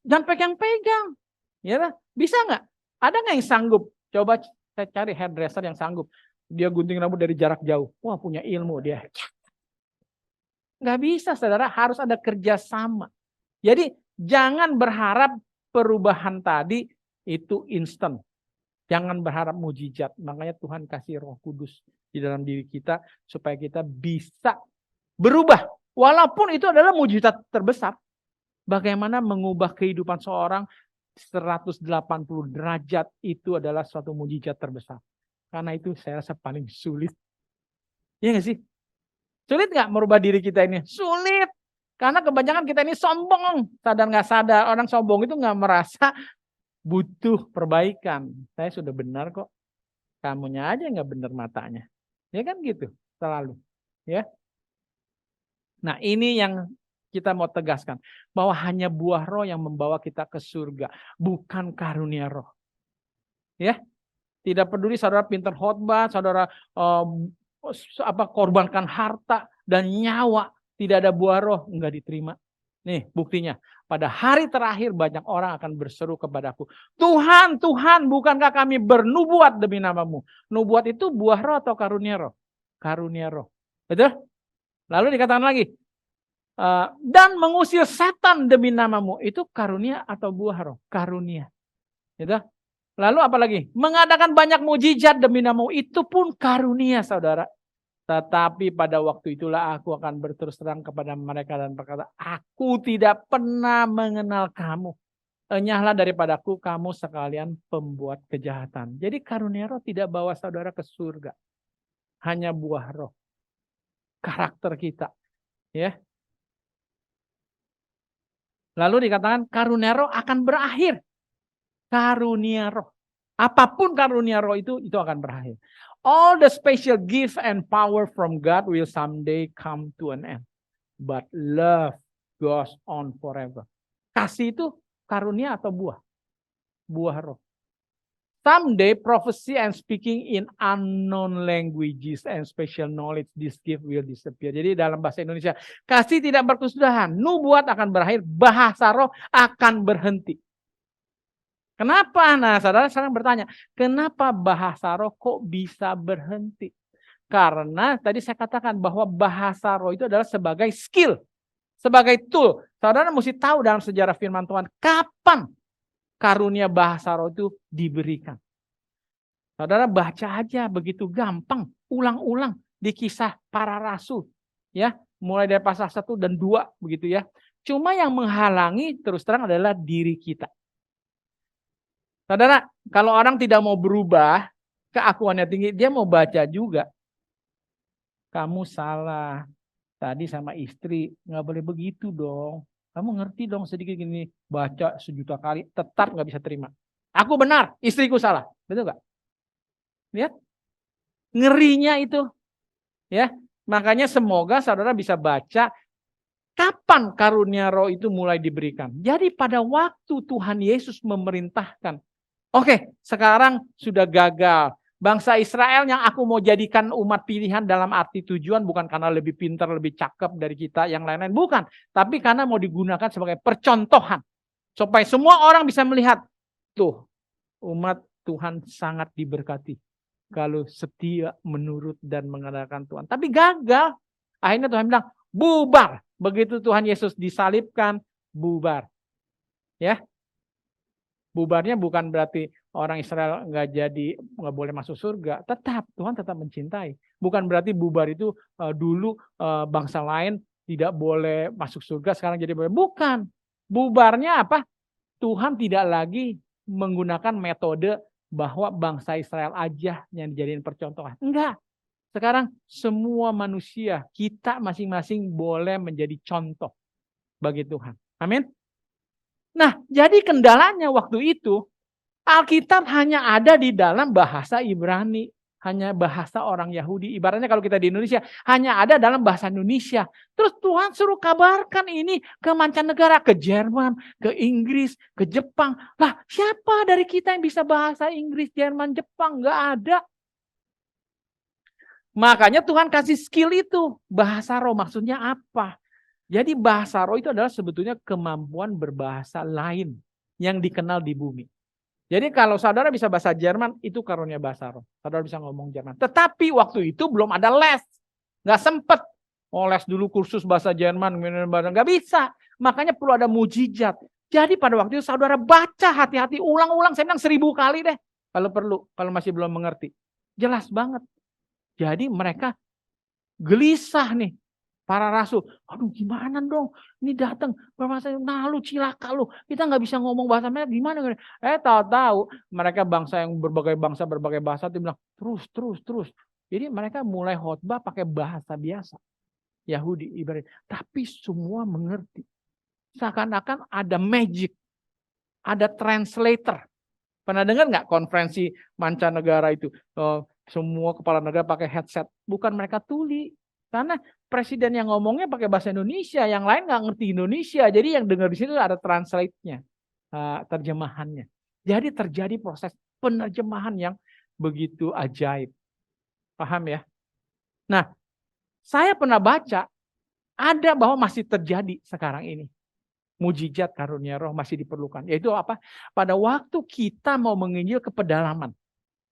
Jangan pegang-pegang. Ya lah, bisa nggak? Ada nggak yang sanggup? Coba saya cari hairdresser yang sanggup. Dia gunting rambut dari jarak jauh. Wah, punya ilmu dia. Nggak bisa, saudara. Harus ada kerjasama. Jadi, jangan berharap perubahan tadi itu instan. Jangan berharap mujizat. Makanya Tuhan kasih Roh Kudus di dalam diri kita supaya kita bisa berubah. Walaupun itu adalah mujizat terbesar. Bagaimana mengubah kehidupan seorang 180 derajat itu adalah suatu mujizat terbesar. Karena itu saya rasa paling sulit. Iya nggak sih? Sulit nggak merubah diri kita ini? Sulit. Karena kebanyakan kita ini sombong. Sadar nggak sadar. Orang sombong itu nggak merasa butuh perbaikan. Saya sudah benar kok. Kamunya aja nggak benar matanya. Ya kan gitu. Selalu. Ya. Nah ini yang kita mau tegaskan. Bahwa hanya buah roh yang membawa kita ke surga. Bukan karunia roh. Ya. Tidak peduli saudara pintar khotbah, saudara korbankan harta dan nyawa. Tidak ada buah roh. Enggak diterima. Nih buktinya. Pada hari terakhir banyak orang akan berseru kepadaku. Tuhan, Tuhan, bukankah kami bernubuat demi namamu? Nubuat itu buah roh atau karunia roh? Karunia roh. Betul? Lalu dikatakan lagi. Dan mengusir setan demi namamu. Itu karunia atau buah roh? Karunia. Gitu? Lalu apa lagi? Mengadakan banyak mujizat demi namamu. Itu pun karunia, saudara. Tetapi pada waktu itulah aku akan berterus terang kepada mereka dan berkata, aku tidak pernah mengenal kamu. Enyahlah daripadaku kamu sekalian pembuat kejahatan. Jadi karunia roh tidak bawa saudara ke surga. Hanya buah roh. Karakter kita. Ya. Lalu dikatakan karunia roh akan berakhir. Karunia roh. Apapun karunia roh itu akan berakhir. All the special gift and power from God will someday come to an end. But love goes on forever. Kasih itu karunia atau buah? Buah roh. Someday prophecy and speaking in unknown languages and special knowledge, this gift will disappear. Jadi dalam bahasa Indonesia, kasih tidak berkesudahan, nubuat akan berakhir, bahasa roh akan berhenti. Kenapa? Nah, saudara sekarang bertanya, kenapa bahasa roh kok bisa berhenti? Karena tadi saya katakan bahwa bahasa roh itu adalah sebagai skill, sebagai tool. Saudara mesti tahu dalam sejarah firman Tuhan, kapan karunia bahasa roh itu diberikan. Saudara baca aja begitu gampang, ulang-ulang di Kisah Para Rasul. Ya, mulai dari pasal 1 dan 2 begitu ya. Cuma yang menghalangi terus terang adalah diri kita. Saudara, kalau orang tidak mau berubah, keakuannya tinggi, dia mau baca juga. Kamu salah. Tadi sama istri, nggak boleh begitu dong. Kamu ngerti dong sedikit gini, baca sejuta kali, tetap nggak bisa terima. Aku benar, istriku salah. Betul nggak? Lihat, ngerinya itu. Ya, makanya semoga saudara bisa baca kapan karunia roh itu mulai diberikan. Jadi pada waktu Tuhan Yesus memerintahkan, oke, sekarang sudah gagal. Bangsa Israel yang aku mau jadikan umat pilihan dalam arti tujuan bukan karena lebih pintar, lebih cakep dari kita yang lain-lain. Bukan. Tapi karena mau digunakan sebagai percontohan. Supaya semua orang bisa melihat. Tuh, umat Tuhan sangat diberkati. Kalau setia menurut dan mengandalkan Tuhan. Tapi gagal. Akhirnya Tuhan bilang, bubar. Begitu Tuhan Yesus disalibkan, bubar. Ya. Bubarnya bukan berarti orang Israel nggak boleh masuk surga. Tuhan tetap mencintai. Bukan berarti bubar itu dulu bangsa lain tidak boleh masuk surga, sekarang jadi boleh. Bukan. Bubarnya apa? Tuhan tidak lagi menggunakan metode bahwa bangsa Israel aja yang dijadiin percontohan. Enggak. Sekarang semua manusia, kita masing-masing boleh menjadi contoh bagi Tuhan. Amin. Nah, jadi kendalanya waktu itu, Alkitab hanya ada di dalam bahasa Ibrani. Hanya bahasa orang Yahudi. Ibaratnya kalau kita di Indonesia, hanya ada dalam bahasa Indonesia. Terus Tuhan suruh kabarkan ini ke mancanegara, ke Jerman, ke Inggris, ke Jepang. Lah, siapa dari kita yang bisa bahasa Inggris, Jerman, Jepang? Nggak ada. Makanya Tuhan kasih skill itu. Bahasa roh maksudnya apa? Jadi bahasa roh itu adalah sebetulnya kemampuan berbahasa lain yang dikenal di bumi. Jadi kalau saudara bisa bahasa Jerman, itu karunia bahasa roh. Saudara bisa ngomong Jerman. Tetapi waktu itu belum ada les. Nggak sempet. Oh, les dulu kursus bahasa Jerman. Nggak bisa. Makanya perlu ada mujizat. Jadi pada waktu itu saudara baca hati-hati, ulang-ulang. Saya bilang 1000 kali deh. Kalau perlu, kalau masih belum mengerti. Jelas banget. Jadi mereka gelisah nih. Para rasul, aduh gimana dong, ini datang, nah lu cilaka lu, kita nggak bisa ngomong bahasa mereka, gimana? Tahu-tahu mereka bangsa yang berbagai bahasa, dia bilang terus. Jadi mereka mulai khotbah pakai bahasa biasa, Yahudi ibarat, tapi semua mengerti. Seakan-akan ada magic, ada translator. Pernah dengar nggak konferensi mancanegara itu? Semua kepala negara pakai headset, bukan mereka tuli. Karena presiden yang ngomongnya pakai bahasa Indonesia, yang lain nggak ngerti Indonesia. Jadi yang dengar di sini ada translate-nya, terjemahannya. Jadi terjadi proses penerjemahan yang begitu ajaib. Paham ya? Nah, saya pernah baca, ada bahwa masih terjadi sekarang ini. Mujizat karunia roh masih diperlukan. Yaitu apa? Pada waktu kita mau menginjil ke pedalaman.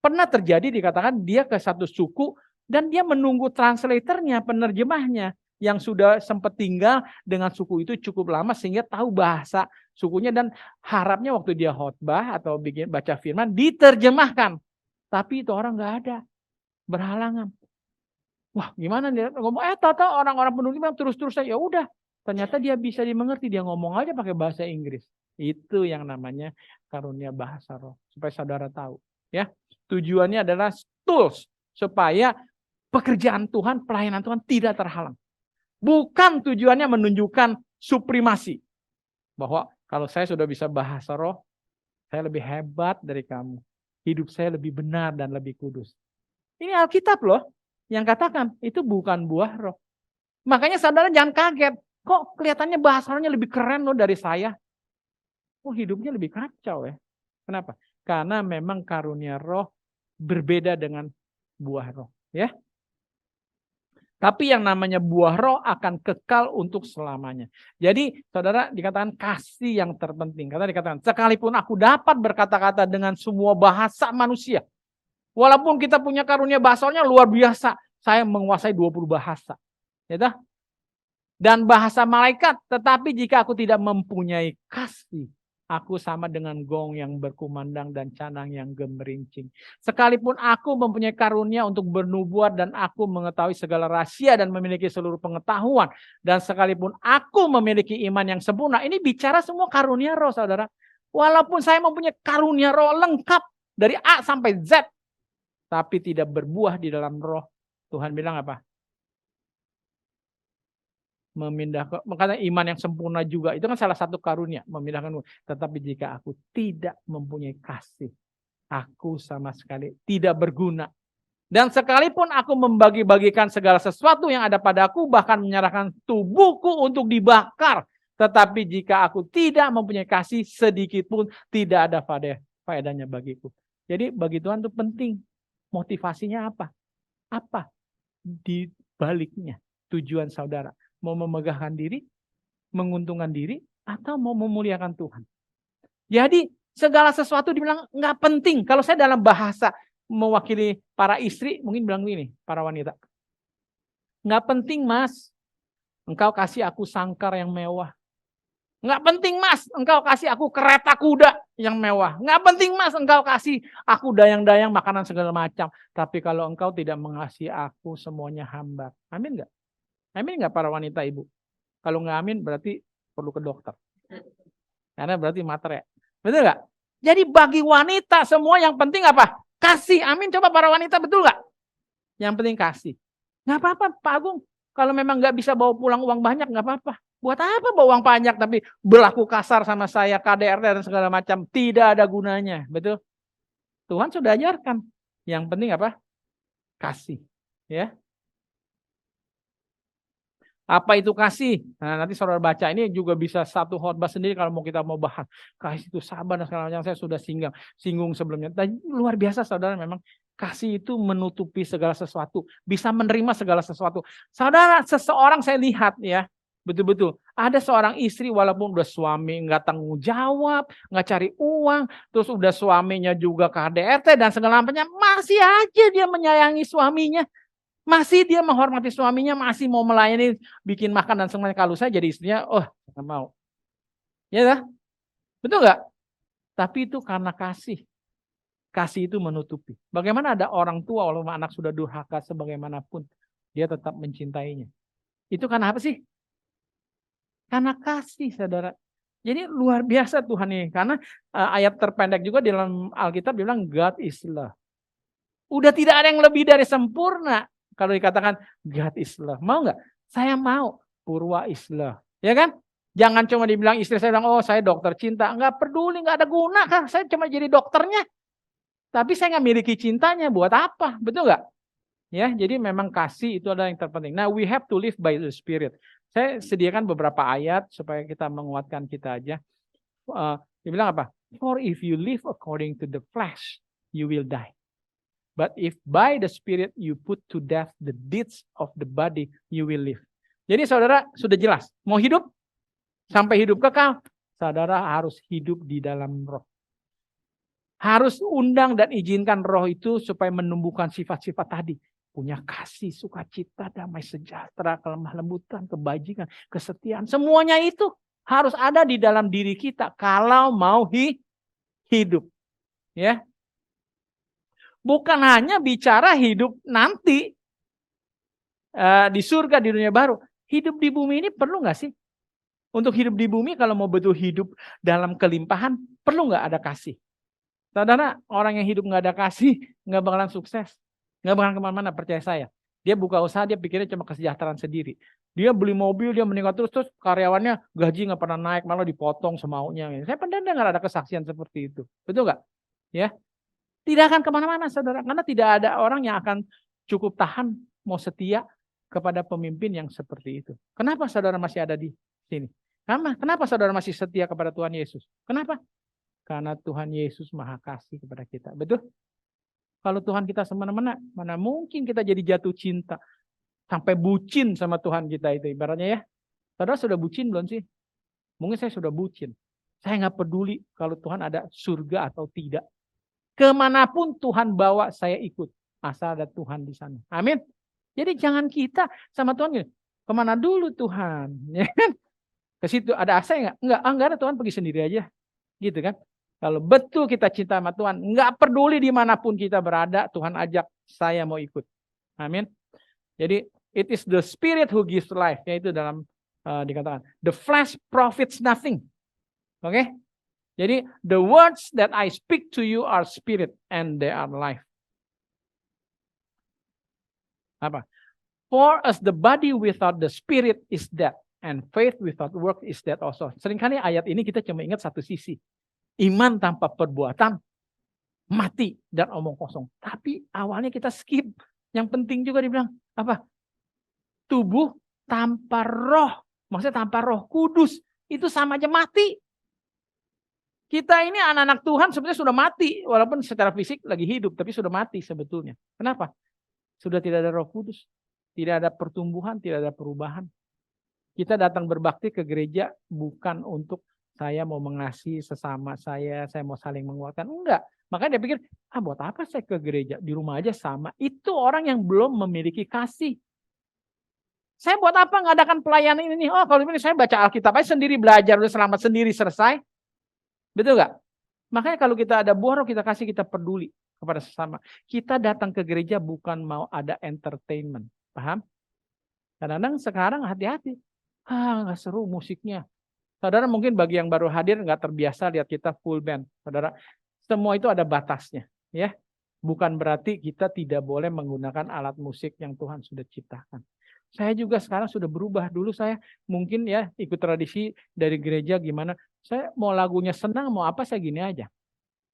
Pernah terjadi dikatakan dia ke satu suku, dan dia menunggu translatornya, penerjemahnya yang sudah sempat tinggal dengan suku itu cukup lama sehingga tahu bahasa sukunya dan harapnya waktu dia khotbah atau bikin baca firman diterjemahkan. Tapi itu orang nggak ada, berhalangan. Wah, gimana dia ngomong? Tahu orang-orang penerjemah terus ya udah. Ternyata dia bisa dimengerti, dia ngomong aja pakai bahasa Inggris. Itu yang namanya karunia bahasa roh. Supaya saudara tahu, ya. Tujuannya adalah tools supaya pekerjaan Tuhan, pelayanan Tuhan tidak terhalang. Bukan tujuannya menunjukkan supremasi. Bahwa kalau saya sudah bisa bahasa roh, saya lebih hebat dari kamu. Hidup saya lebih benar dan lebih kudus. Ini Alkitab loh yang katakan itu bukan buah roh. Makanya saudara jangan kaget. Kok kelihatannya bahasa rohnya lebih keren loh dari saya? Oh, hidupnya lebih kacau ya. Kenapa? Karena memang karunia roh berbeda dengan buah roh. Ya. Tapi yang namanya buah roh akan kekal untuk selamanya. Jadi saudara dikatakan kasih yang terpenting. Karena dikatakan sekalipun aku dapat berkata-kata dengan semua bahasa manusia. Walaupun kita punya karunia bahasanya luar biasa. Saya menguasai 20 bahasa. Ya, dan bahasa malaikat. Tetapi jika aku tidak mempunyai kasih. Aku sama dengan gong yang berkumandang dan canang yang gemerincing. Sekalipun aku mempunyai karunia untuk bernubuat dan aku mengetahui segala rahasia dan memiliki seluruh pengetahuan. Dan sekalipun aku memiliki iman yang sempurna. Ini bicara semua karunia roh, saudara. Walaupun saya mempunyai karunia roh lengkap dari A sampai Z. Tapi tidak berbuah di dalam roh. Tuhan bilang apa? Memindahkan, makanya iman yang sempurna juga itu kan salah satu karunia, memindahkan. Tetapi jika aku tidak mempunyai kasih, aku sama sekali tidak berguna. Dan sekalipun aku membagi-bagikan segala sesuatu yang ada padaku, bahkan menyerahkan tubuhku untuk dibakar, tetapi jika aku tidak mempunyai kasih, sedikit pun tidak ada faedahnya bagiku. Jadi bagi Tuhan itu penting. Motivasinya apa? Apa di baliknya tujuan saudara? Mau memegahkan diri, menguntungkan diri, atau mau memuliakan Tuhan. Jadi segala sesuatu dibilang nggak penting. Kalau saya dalam bahasa mewakili para istri, mungkin bilang gini, para wanita. Nggak penting mas, engkau kasih aku sangkar yang mewah. Nggak penting mas, engkau kasih aku kereta kuda yang mewah. Nggak penting mas, engkau kasih aku dayang-dayang makanan segala macam. Tapi kalau engkau tidak mengasihi aku, semuanya hambar. Amin nggak? Amin nggak para wanita ibu? Kalau nggak amin berarti perlu ke dokter. Karena berarti materai. Betul nggak? Jadi bagi wanita semua yang penting apa? Kasih. Amin. Coba para wanita betul nggak? Yang penting kasih. Nggak apa-apa Pak Agung. Kalau memang nggak bisa bawa pulang uang banyak nggak apa-apa. Buat apa bawa uang banyak tapi berlaku kasar sama saya, KDRT dan segala macam. Tidak ada gunanya. Betul? Tuhan sudah ajarkan. Yang penting apa? Kasih. Ya. Apa itu kasih? Nah, nanti saudara baca ini juga bisa satu khotbah sendiri kalau kita mau bahas. Kasih itu sabar dan segala macam, saya sudah singgung sebelumnya. Dan luar biasa saudara, memang kasih itu menutupi segala sesuatu, bisa menerima segala sesuatu. Saudara, seseorang saya lihat ya, betul-betul ada seorang istri walaupun udah suami nggak tanggung jawab, nggak cari uang, terus udah suaminya juga KDRT dan segala macamnya, masih aja dia menyayangi suaminya. Masih dia menghormati suaminya, masih mau melayani, bikin makan dan semuanya. Kalau saya jadi istrinya, oh nggak mau. Ya dah, betul nggak? Tapi itu karena kasih. Kasih itu menutupi. Bagaimana ada orang tua walaupun anak sudah durhaka sebagaimanapun, dia tetap mencintainya. Itu karena apa sih? Karena kasih, saudara. Jadi luar biasa Tuhan ini. Karena ayat terpendek juga di dalam Alkitab bilang God is love. Udah tidak ada yang lebih dari sempurna. Kalau dikatakan God is love. Mau nggak? Saya mau. Purwa is love. Ya kan? Jangan cuma dibilang istri saya bilang, oh saya dokter cinta. Nggak peduli, nggak ada guna kan. Saya cuma jadi dokternya. Tapi saya nggak miliki cintanya. Buat apa? Betul nggak? Ya, jadi memang kasih itu adalah yang terpenting. Nah, we have to live by the Spirit. Saya sediakan beberapa ayat supaya kita menguatkan kita aja. Dia bilang apa? For if you live according to the flesh, you will die. But if by the Spirit you put to death the deeds of the body, you will live. Jadi saudara sudah jelas, mau hidup sampai hidup kekal, saudara harus hidup di dalam roh. Harus undang dan izinkan roh itu supaya menumbuhkan sifat-sifat tadi. Punya kasih, sukacita, damai sejahtera, kelemah lembutan, kebajikan, kesetiaan. Semuanya itu harus ada di dalam diri kita kalau mau hidup. Ya. Bukan hanya bicara hidup nanti di surga, di dunia baru. Hidup di bumi ini perlu nggak sih? Untuk hidup di bumi kalau mau betul hidup dalam kelimpahan, perlu nggak ada kasih? Saudara, orang yang hidup nggak ada kasih, nggak bakalan sukses. Nggak bakalan kemana-mana, percaya saya. Dia buka usaha, dia pikirnya cuma kesejahteraan sendiri. Dia beli mobil, dia meningkat terus karyawannya gaji nggak pernah naik, malah dipotong semaunya. Saya pernah dengar ada kesaksian seperti itu. Betul nggak? Ya. Tidak akan kemana-mana saudara. Karena tidak ada orang yang akan cukup tahan mau setia kepada pemimpin yang seperti itu. Kenapa saudara masih ada di sini? Kenapa saudara masih setia kepada Tuhan Yesus? Kenapa? Karena Tuhan Yesus maha kasih kepada kita. Betul? Kalau Tuhan kita semena-mena, mana mungkin kita jadi jatuh cinta. Sampai bucin sama Tuhan kita itu ibaratnya ya. Saudara sudah bucin belum sih? Mungkin saya sudah bucin. Saya nggak peduli kalau Tuhan ada surga atau tidak. Kemanapun Tuhan bawa saya ikut. Asal ada Tuhan di sana. Amin. Jadi jangan kita sama Tuhan gini. Kemana dulu Tuhan? Ke situ ada AC nggak? Enggak ada Tuhan pergi sendiri aja. Gitu kan. Kalau betul kita cinta sama Tuhan, nggak peduli dimanapun kita berada, Tuhan ajak, saya mau ikut. Amin. Jadi it is the spirit who gives life. Yaitu dalam dikatakan, the flesh profits nothing. Oke. Jadi the words that I speak to you are spirit and they are life. Apa? For as the body without the spirit is dead, and faith without work is dead also. Seringkali ayat ini kita cuma ingat satu sisi. Iman tanpa perbuatan, mati dan omong kosong. Tapi awalnya kita skip. Yang penting juga dibilang, apa? Tubuh tanpa roh. Maksudnya tanpa roh kudus. Itu sama aja mati. Kita ini anak-anak Tuhan sebenarnya sudah mati. Walaupun secara fisik lagi hidup, tapi sudah mati sebetulnya. Kenapa? Sudah tidak ada roh kudus. Tidak ada pertumbuhan, tidak ada perubahan. Kita datang berbakti ke gereja bukan untuk saya mau mengasihi sesama saya mau saling menguatkan. Enggak. Makanya dia pikir, buat apa saya ke gereja? Di rumah aja sama. Itu orang yang belum memiliki kasih. Saya buat apa ngadakan pelayanan ini? Oh, kalau ini saya baca Alkitab aja sendiri, belajar, udah selamat sendiri, selesai. Betul nggak? Makanya kalau kita ada buah roh, kita kasih, kita peduli kepada sesama. Kita datang ke gereja bukan mau ada entertainment. Paham? Kadang-kadang sekarang hati-hati. Nggak seru musiknya. Saudara mungkin bagi yang baru hadir nggak terbiasa lihat kita full band. Saudara, semua itu ada batasnya. Ya, bukan berarti kita tidak boleh menggunakan alat musik yang Tuhan sudah ciptakan. Saya juga sekarang sudah berubah. Dulu saya mungkin ya ikut tradisi dari gereja gimana. Saya mau lagunya senang, mau apa saya gini aja.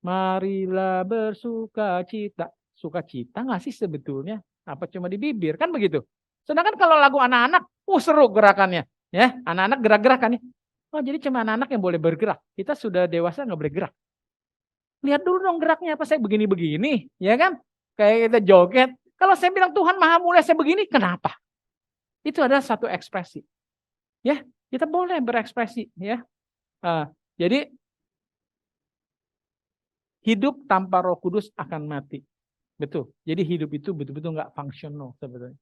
Marilah bersuka cita. Suka cita nggak sih sebetulnya? Apa cuma di bibir? Kan begitu. Sedangkan kalau lagu anak-anak, seru gerakannya. Ya, anak-anak gerak-gerakannya. Oh, jadi cuma anak-anak yang boleh bergerak. Kita sudah dewasa nggak boleh gerak. Lihat dulu dong geraknya, apa saya begini-begini. Ya kan? Kayak kita joget. Kalau saya bilang Tuhan Maha Mulia saya begini, kenapa? Itu adalah satu ekspresi. Ya, kita boleh berekspresi. Ya. Jadi, hidup tanpa Roh Kudus akan mati. Betul. Jadi hidup itu betul-betul nggak fungsional sebetulnya.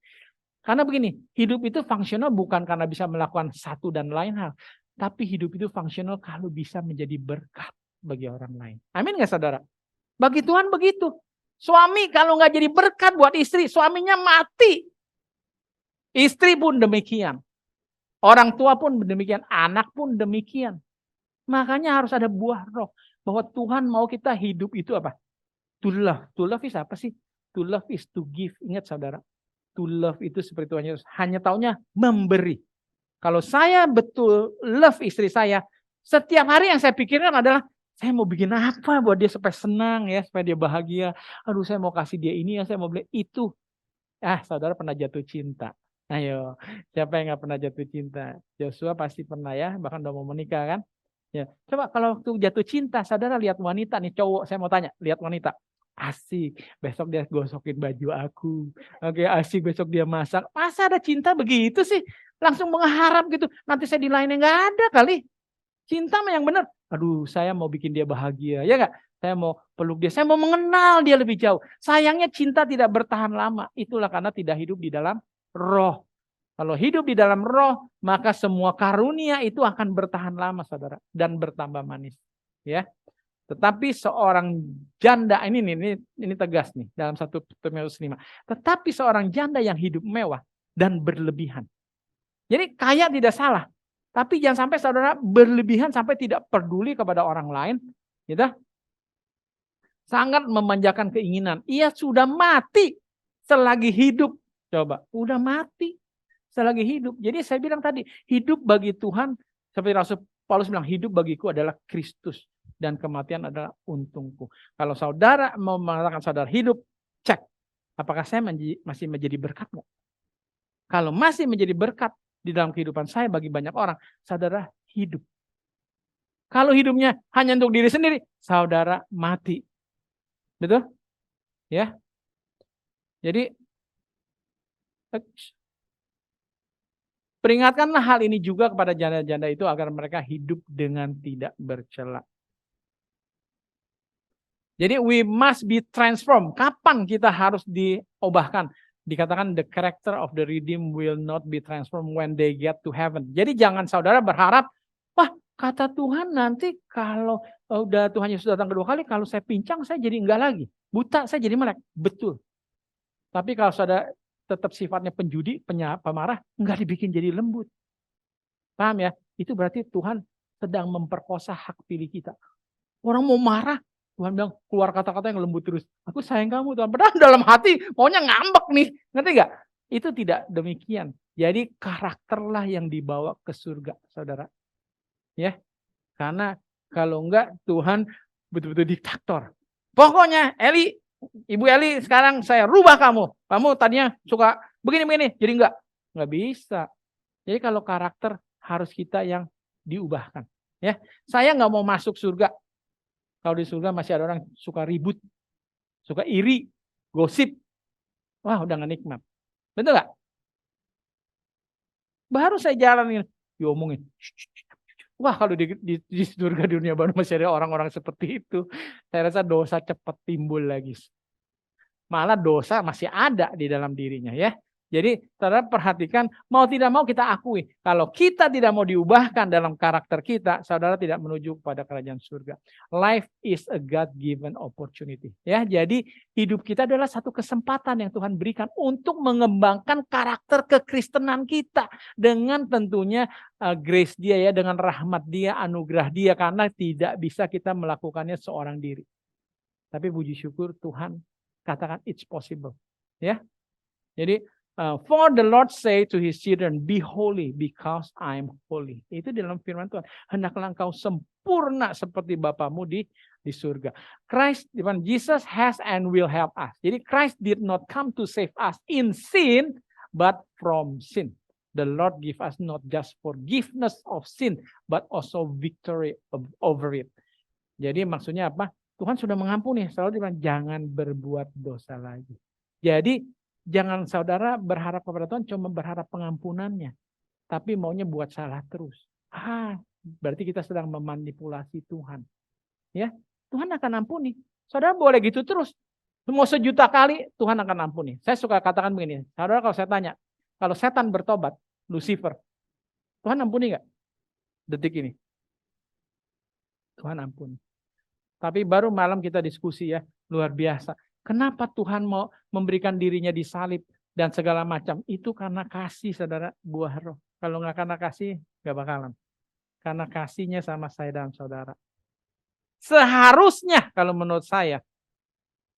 Karena begini, hidup itu fungsional bukan karena bisa melakukan satu dan lain hal. Tapi hidup itu fungsional kalau bisa menjadi berkat bagi orang lain. Amin nggak saudara? Bagi Tuhan begitu. Suami kalau nggak jadi berkat buat istri, suaminya mati. Istri pun demikian. Orang tua pun demikian. Anak pun demikian. Makanya harus ada buah roh. Bahwa Tuhan mau kita hidup itu apa? To love. To love is apa sih? To love is to give. Ingat saudara. To love itu seperti Tuhan Yesus. Hanya taunya memberi. Kalau saya betul love istri saya, setiap hari yang saya pikirkan adalah, saya mau bikin apa buat dia supaya senang ya, supaya dia bahagia. Aduh saya mau kasih dia ini ya, saya mau beli itu. Saudara pernah jatuh cinta. Ayo, siapa yang gak pernah jatuh cinta? Joshua pasti pernah ya, bahkan udah mau menikah kan. Ya, coba kalau waktu jatuh cinta, saudara lihat wanita nih, cowok, saya mau tanya, lihat wanita. Asik, besok dia gosokin baju aku. Oke, asik besok dia masak. Masa ada cinta begitu sih? Langsung mengharap gitu. Nanti saya di lainnya nggak ada kali. Cinta mah yang benar. Aduh, saya mau bikin dia bahagia, ya nggak? Saya mau peluk dia, saya mau mengenal dia lebih jauh. Sayangnya cinta tidak bertahan lama. Itulah karena tidak hidup di dalam roh. Kalau hidup di dalam roh, maka semua karunia itu akan bertahan lama, saudara, dan bertambah manis. Ya. Tetapi seorang janda, ini tegas nih dalam 1 Timotius 5. Tetapi seorang janda yang hidup mewah dan berlebihan. Jadi kaya tidak salah. Tapi jangan sampai saudara berlebihan sampai tidak peduli kepada orang lain. Gitu. Sangat memanjakan keinginan. Ia sudah mati selagi hidup. Coba, udah mati selagi hidup. Jadi saya bilang tadi, hidup bagi Tuhan, seperti Rasul Paulus bilang, hidup bagiku adalah Kristus. Dan kematian adalah untungku. Kalau saudara mau mengatakan saudara hidup, cek. Apakah saya masih menjadi berkat enggak? Kalau masih menjadi berkat di dalam kehidupan saya bagi banyak orang, saudara hidup. Kalau hidupnya hanya untuk diri sendiri, saudara mati. Betul? Ya. Jadi, peringatkanlah hal ini juga kepada janda-janda itu agar mereka hidup dengan tidak bercela. Jadi we must be transformed. Kapan kita harus diubahkan? Dikatakan the character of the redeemed will not be transformed when they get to heaven. Jadi jangan saudara berharap, wah Kata Tuhan nanti kalau udah Tuhan Yesus datang kedua kali, kalau saya pincang saya jadi enggak lagi. Buta saya jadi melek. Betul. Tapi kalau saudara tetap sifatnya penjudi, pemarah, enggak dibikin jadi lembut. Paham ya? Itu berarti Tuhan sedang memperkosa hak pilih kita. Orang mau marah, Tuhan bilang keluar kata-kata yang lembut terus. Aku sayang kamu Tuhan. Padahal dalam hati maunya ngambek nih. Ngerti enggak? Itu tidak demikian. Jadi karakterlah yang dibawa ke surga, saudara. Ya, karena kalau enggak Tuhan betul-betul diktator. Pokoknya Ibu Eli sekarang saya rubah kamu. Kamu tadinya suka begini-begini, jadi enggak bisa. Jadi kalau karakter harus kita yang diubahkan. Ya, saya enggak mau masuk surga. Kalau di surga masih ada orang suka ribut, suka iri, gosip. Wah, udah enggak nikmat. Betul enggak? Baru saya jalanin, diomongin. Wah, kalau di surga di dunia baru masih ada orang-orang seperti itu, saya rasa dosa cepat timbul lagi. Malah dosa masih ada di dalam dirinya ya. Jadi saudara perhatikan, mau tidak mau kita akui, kalau kita tidak mau diubahkan dalam karakter kita, saudara tidak menuju kepada kerajaan surga. Life is a God-given opportunity. Ya, jadi hidup kita adalah satu kesempatan yang Tuhan berikan untuk mengembangkan karakter kekristenan kita dengan tentunya grace Dia ya, dengan rahmat Dia, anugerah Dia, karena tidak bisa kita melakukannya seorang diri. Tapi puji syukur Tuhan katakan it's possible. Ya. Jadi for the Lord say to his children, be holy because I'm holy. Itu di dalam firman Tuhan. Hendaklah engkau sempurna seperti Bapamu di surga. Christ, Jesus has and will help us. Jadi Christ did not come to save us in sin, but from sin. The Lord give us not just forgiveness of sin, but also victory over it. Jadi maksudnya apa? Tuhan sudah mengampuni. Selalu dibilang jangan berbuat dosa lagi. Jadi jangan saudara berharap kepada Tuhan cuma berharap pengampunannya. Tapi maunya buat salah terus. Berarti kita sedang memanipulasi Tuhan. Ya, Tuhan akan ampuni. Saudara boleh gitu terus. Mau 1.000.000 kali Tuhan akan ampuni. Saya suka katakan begini. Saudara kalau saya tanya, kalau setan bertobat, Lucifer, Tuhan ampuni nggak? Detik ini. Tuhan ampuni. Tapi baru malam kita diskusi ya, luar biasa. Kenapa Tuhan mau memberikan dirinya disalib dan segala macam? Itu karena kasih, saudara, buah roh. Kalau nggak karena kasih, nggak bakalan. Karena kasihnya sama saya dan saudara. Seharusnya kalau menurut saya,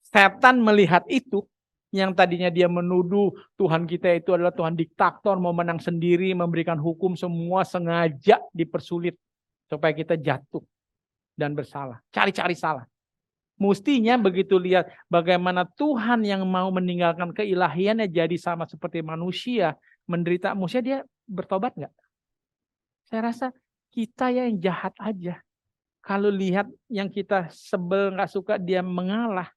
setan melihat itu, yang tadinya dia menuduh Tuhan kita itu adalah Tuhan diktator, mau menang sendiri, memberikan hukum, semua sengaja dipersulit supaya kita jatuh dan bersalah. Cari-cari salah. Mestinya begitu lihat bagaimana Tuhan yang mau meninggalkan keilahiannya jadi sama seperti manusia, menderita, manusia dia bertobat nggak? Saya rasa kita yang jahat aja. Kalau lihat yang kita sebel, nggak suka, dia mengalah,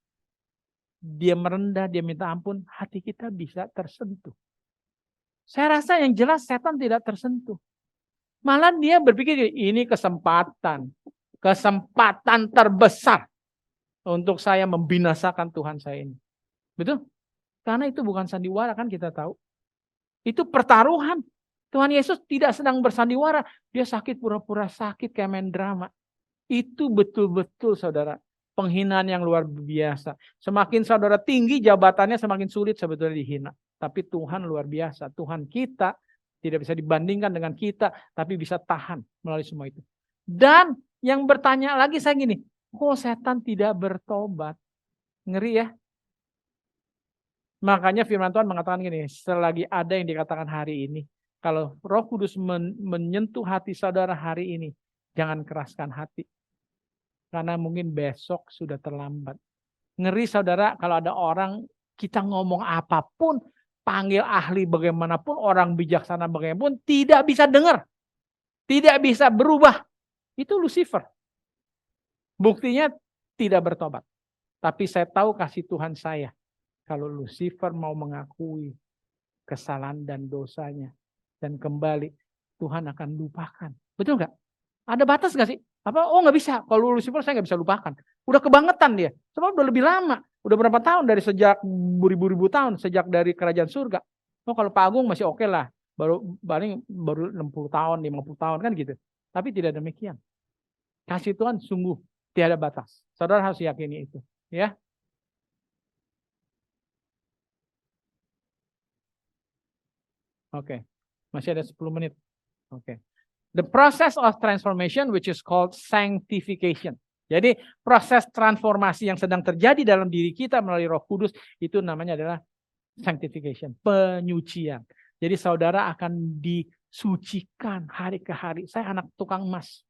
dia merendah, dia minta ampun, hati kita bisa tersentuh. Saya rasa yang jelas setan tidak tersentuh. Malah dia berpikir ini kesempatan terbesar untuk saya membinasakan Tuhan saya ini. Betul? Karena itu bukan sandiwara kan kita tahu. Itu pertaruhan. Tuhan Yesus tidak sedang bersandiwara. Dia sakit pura-pura sakit kayak main drama. Itu betul-betul saudara. Penghinaan yang luar biasa. Semakin saudara tinggi jabatannya semakin sulit sebetulnya dihina. Tapi Tuhan luar biasa. Tuhan kita tidak bisa dibandingkan dengan kita. Tapi bisa tahan melalui semua itu. Dan yang bertanya lagi saya gini. Kok setan tidak bertobat? Ngeri ya. Makanya firman Tuhan mengatakan gini, selagi ada yang dikatakan hari ini, kalau Roh Kudus menyentuh hati saudara hari ini, jangan keraskan hati. Karena mungkin besok sudah terlambat. Ngeri saudara kalau ada orang, kita ngomong apapun, panggil ahli bagaimanapun, orang bijaksana bagaimanapun, tidak bisa dengar. Tidak bisa berubah. Itu Lucifer. Buktinya tidak bertobat. Tapi saya tahu kasih Tuhan saya. Kalau Lucifer mau mengakui kesalahan dan dosanya. Dan kembali, Tuhan akan lupakan. Betul nggak? Ada batas nggak sih? Oh nggak bisa. Kalau Lucifer saya nggak bisa lupakan. Udah kebangetan dia. Sebab udah lebih lama. Udah berapa tahun dari sejak beribu-ribu tahun. Sejak dari kerajaan surga. Kalau Pak Agung masih oke lah. Baru 60 tahun, 50 tahun kan gitu. Tapi tidak demikian. Kasih Tuhan sungguh tiada batas. Saudara harus yakini itu. Ya. Oke. Masih ada 10 menit. Oke. The process of transformation which is called sanctification. Jadi proses transformasi yang sedang terjadi dalam diri kita melalui Roh Kudus itu namanya adalah sanctification, penyucian. Jadi saudara akan disucikan hari ke hari. Saya anak tukang emas.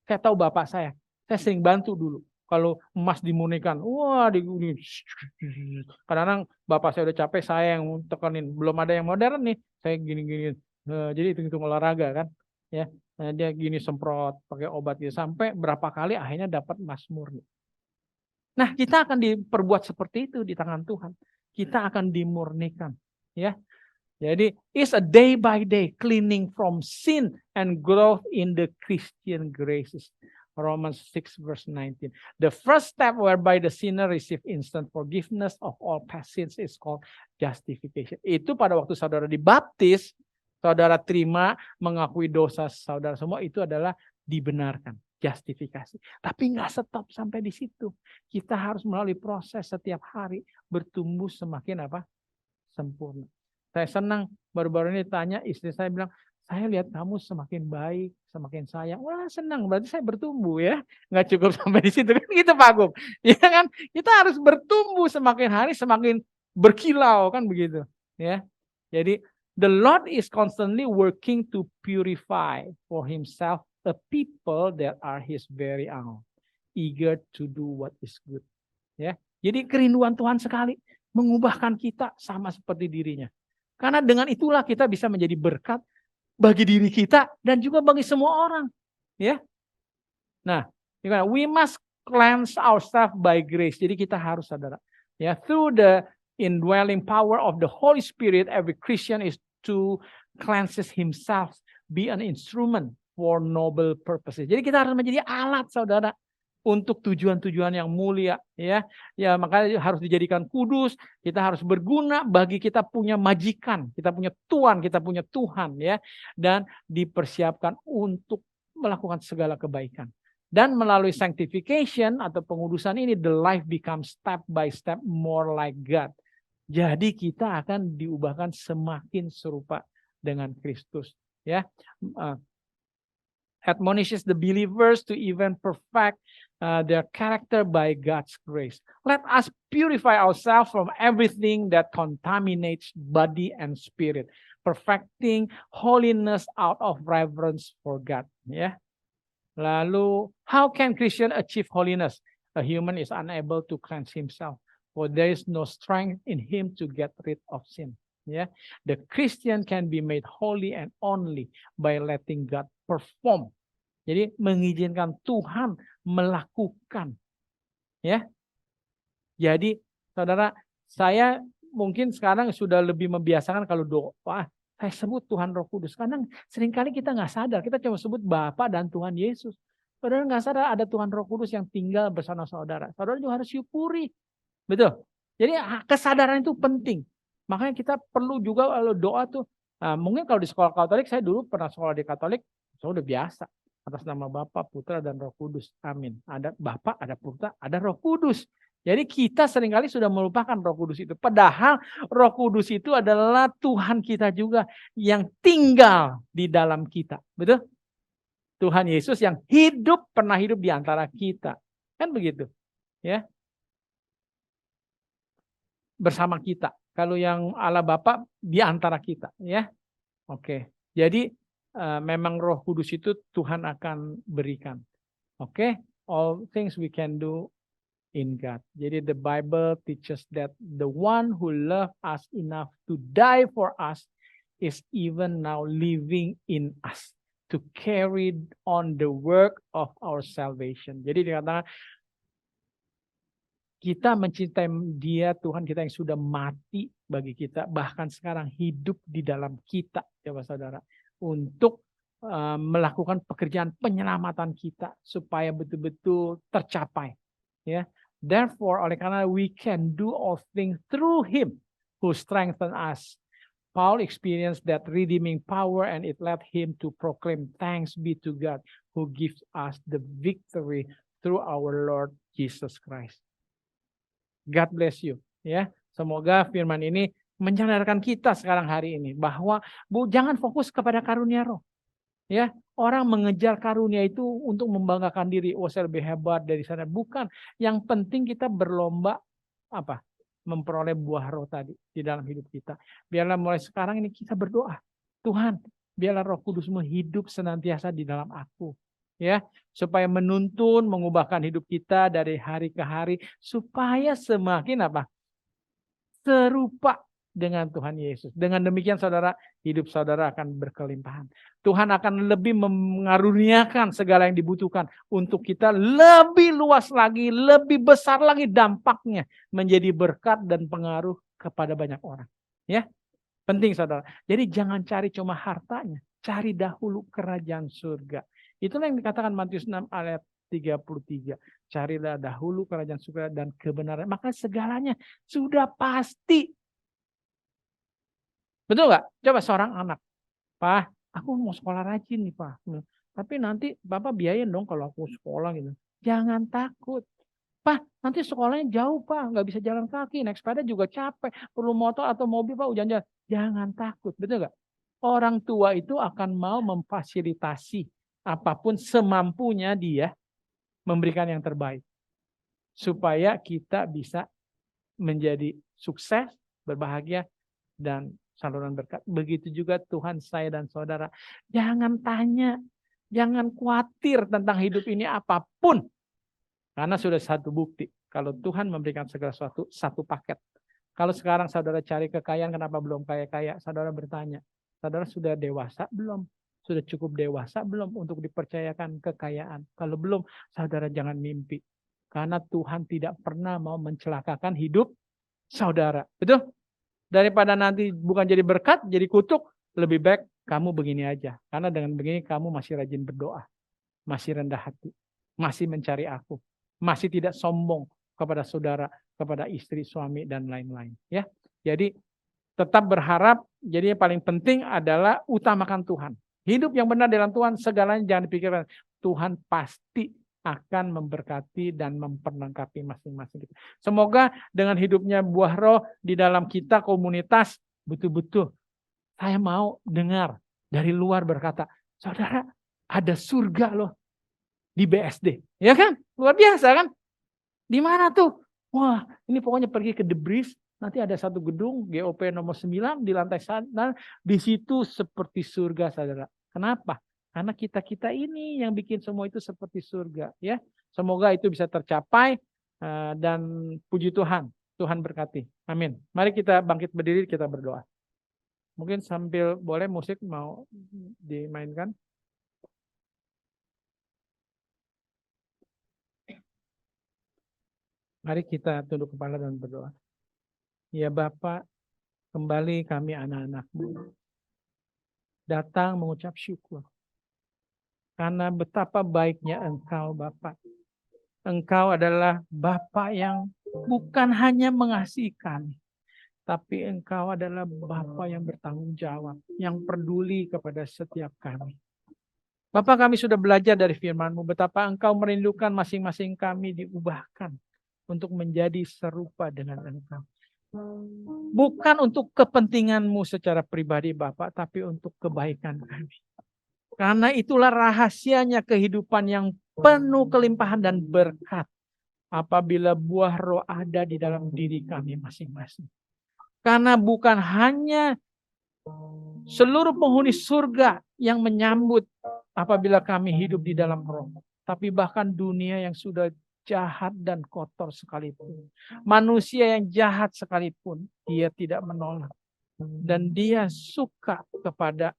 Saya tahu bapak saya sering bantu dulu. Kalau emas dimurnikan, wah kadang-kadang bapak saya udah capek, saya yang tekenin. Belum ada yang modern nih, saya gini-gini. Jadi hitung-hitung olahraga kan, ya. Nah, dia gini semprot pakai obat gitu sampai berapa kali akhirnya dapat emas murni. Nah, kita akan diperbuat seperti itu di tangan Tuhan. Kita akan dimurnikan, ya. Jadi it's a day by day cleaning from sin and growth in the Christian graces. Romans 6 verse 19. The first step whereby the sinner receive instant forgiveness of all past sins is called justification. Itu pada waktu saudara dibaptis, saudara terima mengakui dosa saudara semua, itu adalah dibenarkan, justifikasi. Tapi nggak stop sampai di situ. Kita harus melalui proses setiap hari bertumbuh semakin sempurna. Saya senang baru-baru ini tanya istri saya bilang, saya lihat kamu semakin baik, semakin sayang. Wah senang, berarti saya bertumbuh ya. Nggak cukup sampai di situ kan gitu Pak Agung. Ya kan, kita harus bertumbuh semakin hari semakin berkilau kan begitu. Ya, jadi the Lord is constantly working to purify for Himself a people that are His very own, eager to do what is good. Ya, jadi kerinduan Tuhan sekali mengubahkan kita sama seperti dirinya. Karena dengan itulah kita bisa menjadi berkat bagi diri kita dan juga bagi semua orang, ya. Nah, we must cleanse ourselves by grace. Jadi kita harus saudara, ya, through the indwelling power of the Holy Spirit, every Christian is to cleanses himself, be an instrument for noble purposes. Jadi kita harus menjadi alat saudara untuk tujuan-tujuan yang mulia, ya. Ya, makanya harus dijadikan kudus, kita harus berguna bagi kita punya majikan, kita punya tuan, kita punya Tuhan, ya. Dan dipersiapkan untuk melakukan segala kebaikan. Dan melalui sanctification atau pengudusan ini, the life becomes step by step more like God. Jadi kita akan diubahkan semakin serupa dengan Kristus, ya. Admonishes the believers to even perfect their character by God's grace. Let us purify ourselves from everything that contaminates body and spirit, perfecting holiness out of reverence for God. Ya. Lalu, how can Christian achieve holiness? A human is unable to cleanse himself, for there is no strength in him to get rid of sin. Ya, the Christian can be made holy and only by letting God perform. Jadi mengizinkan Tuhan melakukan, ya. Jadi saudara, saya mungkin sekarang sudah lebih membiasakan kalau doa, saya sebut Tuhan Roh Kudus. Kadang seringkali kita nggak sadar, kita cuma sebut Bapa dan Tuhan Yesus. Saudara nggak sadar ada Tuhan Roh Kudus yang tinggal bersama saudara. Saudara juga harus syukuri, betul. Jadi kesadaran itu penting. Makanya kita perlu juga kalau doa tuh, mungkin kalau di sekolah Katolik, saya dulu pernah sekolah di Katolik, saya udah biasa. Atas nama Bapa, Putra, dan Roh Kudus. Amin. Ada Bapa, ada Putra, ada Roh Kudus. Jadi kita seringkali sudah melupakan Roh Kudus itu. Padahal Roh Kudus itu adalah Tuhan kita juga yang tinggal di dalam kita. Betul? Tuhan Yesus yang pernah hidup di antara kita. Kan begitu? Ya. Bersama kita. Kalau yang Allah Bapa di antara kita, ya. Oke. Jadi memang Roh Kudus itu Tuhan akan berikan. Oke, all things we can do in God. Jadi the Bible teaches that the one who loved us enough to die for us is even now living in us to carry on the work of our salvation. Jadi dikatakan kita mencintai Dia, Tuhan kita yang sudah mati bagi kita, bahkan sekarang hidup di dalam kita, coba saudara, untuk melakukan pekerjaan penyelamatan kita supaya betul-betul tercapai. Ya, therefore, oleh karena we can do all things through Him who strengthen us. Paul experienced that redeeming power and it led him to proclaim thanks be to God who gives us the victory through our Lord Jesus Christ. God bless you. Ya, semoga firman ini menyadarkan kita sekarang hari ini bahwa jangan fokus kepada karunia roh. Ya, orang mengejar karunia itu untuk membanggakan diri. Oh, saya lebih hebat dari sana. Bukan. Yang penting kita berlomba apa? Memperoleh buah roh tadi di dalam hidup kita. Biarlah mulai sekarang ini kita berdoa. Tuhan, biarlah Roh Kudus-Mu hidup senantiasa di dalam aku. Ya, supaya menuntun, mengubahkan hidup kita dari hari ke hari supaya semakin apa? Serupa dengan Tuhan Yesus. Dengan demikian saudara, hidup saudara akan berkelimpahan. Tuhan akan lebih mengaruniakan segala yang dibutuhkan untuk kita lebih luas lagi, lebih besar lagi dampaknya menjadi berkat dan pengaruh kepada banyak orang. Ya, penting saudara. Jadi jangan cari cuma hartanya, cari dahulu kerajaan surga. Itulah yang dikatakan Matius 6 ayat 33. Carilah dahulu kerajaan surga dan kebenaran, maka segalanya sudah pasti. Betul nggak? Coba seorang anak, Pak, aku mau sekolah rajin nih Pak. Tapi nanti Bapak biayain dong kalau aku sekolah gitu. Jangan takut. Pak, nanti sekolahnya jauh Pak, nggak bisa jalan kaki, naik sepeda juga capek, perlu motor atau mobil Pak, hujan-hujan. Jangan takut, betul nggak? Orang tua itu akan mau memfasilitasi apapun semampunya dia memberikan yang terbaik. Supaya kita bisa menjadi sukses, berbahagia, dan saluran berkat. Begitu juga Tuhan saya dan saudara. Jangan tanya, jangan khawatir tentang hidup ini apapun. Karena sudah satu bukti. Kalau Tuhan memberikan segala sesuatu, satu paket. Kalau sekarang saudara cari kekayaan, kenapa belum kaya-kaya? Saudara bertanya, saudara sudah dewasa belum? Sudah cukup dewasa belum untuk dipercayakan kekayaan? Kalau belum, saudara jangan mimpi. Karena Tuhan tidak pernah mau mencelakakan hidup saudara. Betul? Daripada nanti bukan jadi berkat, jadi kutuk, lebih baik kamu begini aja. Karena dengan begini kamu masih rajin berdoa, masih rendah hati, masih mencari aku, masih tidak sombong kepada saudara, kepada istri, suami, dan lain-lain. Ya, jadi tetap berharap. Jadi yang paling penting adalah utamakan Tuhan. Hidup yang benar dalam Tuhan, segalanya jangan dipikirkan. Tuhan pasti akan memberkati dan memperlengkapi masing-masing kita. Semoga dengan hidupnya buah roh di dalam kita komunitas, betul-betul saya mau dengar dari luar berkata, saudara ada surga loh di BSD. Ya kan? Luar biasa kan? Di mana tuh? Wah, ini pokoknya pergi ke The Breeze, nanti ada satu gedung GOP nomor 9 di lantai sana, di situ seperti surga saudara. Kenapa? Karena kita ini yang bikin semua itu seperti surga, ya. Semoga itu bisa tercapai dan puji Tuhan. Tuhan berkati. Amin. Mari kita bangkit berdiri, kita berdoa. Mungkin sambil boleh musik mau dimainkan. Mari kita tunduk kepala dan berdoa. Ya Bapak, kembali kami anak-anak-Mu datang mengucap syukur. Karena betapa baiknya Engkau Bapak. Engkau adalah Bapa yang bukan hanya mengasihi kami, tapi Engkau adalah Bapa yang bertanggung jawab, yang peduli kepada setiap kami. Bapak, kami sudah belajar dari firman-Mu betapa Engkau merindukan masing-masing kami diubahkan untuk menjadi serupa dengan Engkau. Bukan untuk kepentingan-Mu secara pribadi Bapak, tapi untuk kebaikan kami. Karena itulah rahasianya kehidupan yang penuh kelimpahan dan berkat. Apabila buah roh ada di dalam diri kami masing-masing. Karena bukan hanya seluruh penghuni surga yang menyambut apabila kami hidup di dalam roh. Tapi bahkan dunia yang sudah jahat dan kotor sekalipun. Manusia yang jahat sekalipun, dia tidak menolak. Dan dia suka kepada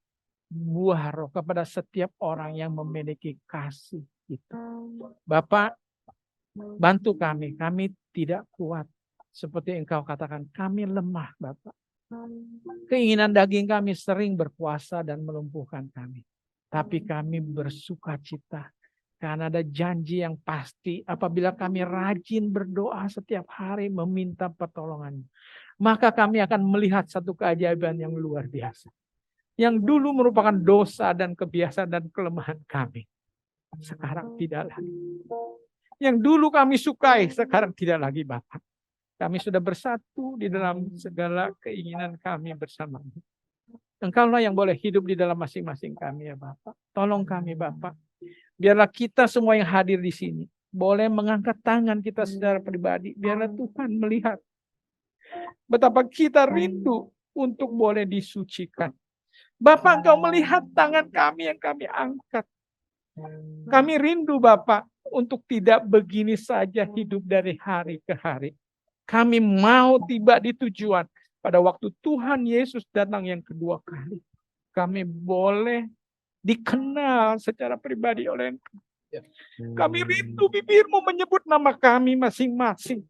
buah roh, kepada setiap orang yang memiliki kasih itu. Bapak, bantu kami tidak kuat. Seperti Engkau katakan, kami lemah Bapak. Keinginan daging kami sering berkuasa dan melumpuhkan kami. Tapi kami bersuka cita. Karena ada janji yang pasti apabila kami rajin berdoa setiap hari meminta pertolongan. Maka kami akan melihat satu keajaiban yang luar biasa. Yang dulu merupakan dosa dan kebiasaan dan kelemahan kami. sekarang tidak lagi. Yang dulu kami sukai, sekarang tidak lagi Bapa. Kami sudah bersatu di dalam segala keinginan kami bersama-mu. Engkaulah yang boleh hidup di dalam masing-masing kami ya Bapa. Tolong kami Bapa. Biarlah kita semua yang hadir di sini boleh mengangkat tangan kita secara pribadi. Biarlah Tuhan melihat betapa kita rindu untuk boleh disucikan. Bapak, Engkau melihat tangan kami yang kami angkat. Kami rindu Bapak untuk tidak begini saja hidup dari hari ke hari. Kami mau tiba di tujuan pada waktu Tuhan Yesus datang yang kedua kali. Kami boleh dikenal secara pribadi oleh Engkau. Kami rindu bibirmu menyebut nama kami masing-masing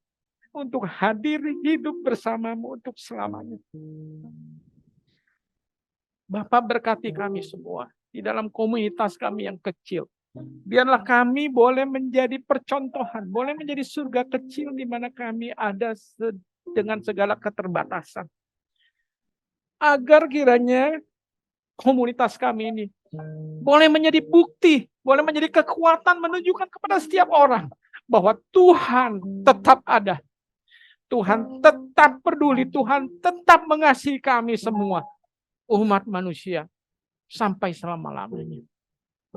untuk hadir hidup bersamamu untuk selamanya. Bapak berkati kami semua di dalam komunitas kami yang kecil. Biarlah kami boleh menjadi percontohan, boleh menjadi surga kecil di mana kami ada dengan segala keterbatasan. Agar kiranya komunitas kami ini boleh menjadi bukti, boleh menjadi kekuatan menunjukkan kepada setiap orang bahwa Tuhan tetap ada. Tuhan tetap peduli, Tuhan tetap mengasihi kami semua, umat manusia, sampai selama-lamanya.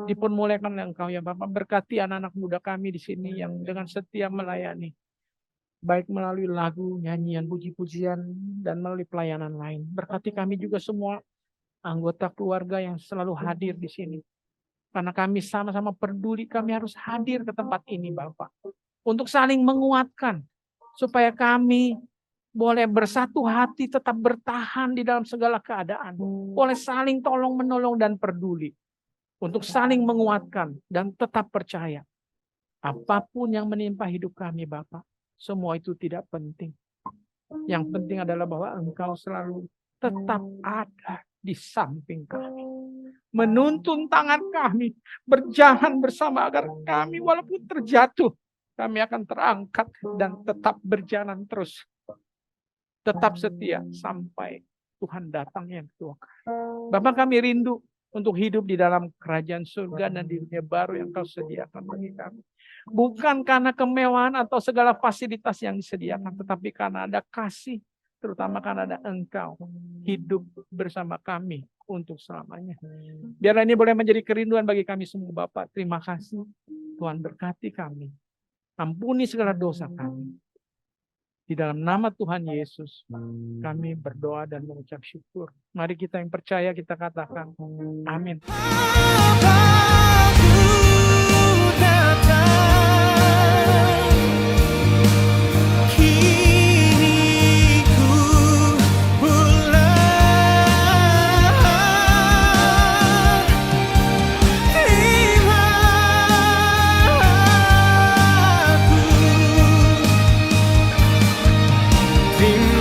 Dipermuliakan oleh Engkau ya Bapak. Berkati anak-anak muda kami di sini yang dengan setia melayani. Baik melalui lagu, nyanyian, puji-pujian, dan melalui pelayanan lain. Berkati kami juga semua anggota keluarga yang selalu hadir di sini. Karena kami sama-sama peduli, kami harus hadir ke tempat ini Bapak. Untuk saling menguatkan. Supaya kami boleh bersatu hati tetap bertahan di dalam segala keadaan. Boleh saling tolong-menolong dan peduli. Untuk saling menguatkan dan tetap percaya. Apapun yang menimpa hidup kami Bapak, semua itu tidak penting. Yang penting adalah bahwa Engkau selalu tetap ada di samping kami. Menuntun tangan kami, berjalan bersama agar kami walaupun terjatuh, kami akan terangkat dan tetap berjalan terus. Tetap setia sampai Tuhan datang yang kedua kali. Bapak, kami rindu untuk hidup di dalam kerajaan surga dan di dunia baru yang Kau sediakan bagi kami. Bukan karena kemewahan atau segala fasilitas yang disediakan, tetapi karena ada kasih, terutama karena ada Engkau hidup bersama kami untuk selamanya. Biarlah ini boleh menjadi kerinduan bagi kami semua Bapak. Terima kasih. Tuhan berkati kami. Ampuni segala dosa kami. Di dalam nama Tuhan Yesus, kami berdoa dan mengucap syukur. Mari kita yang percaya, kita katakan, amin. Terima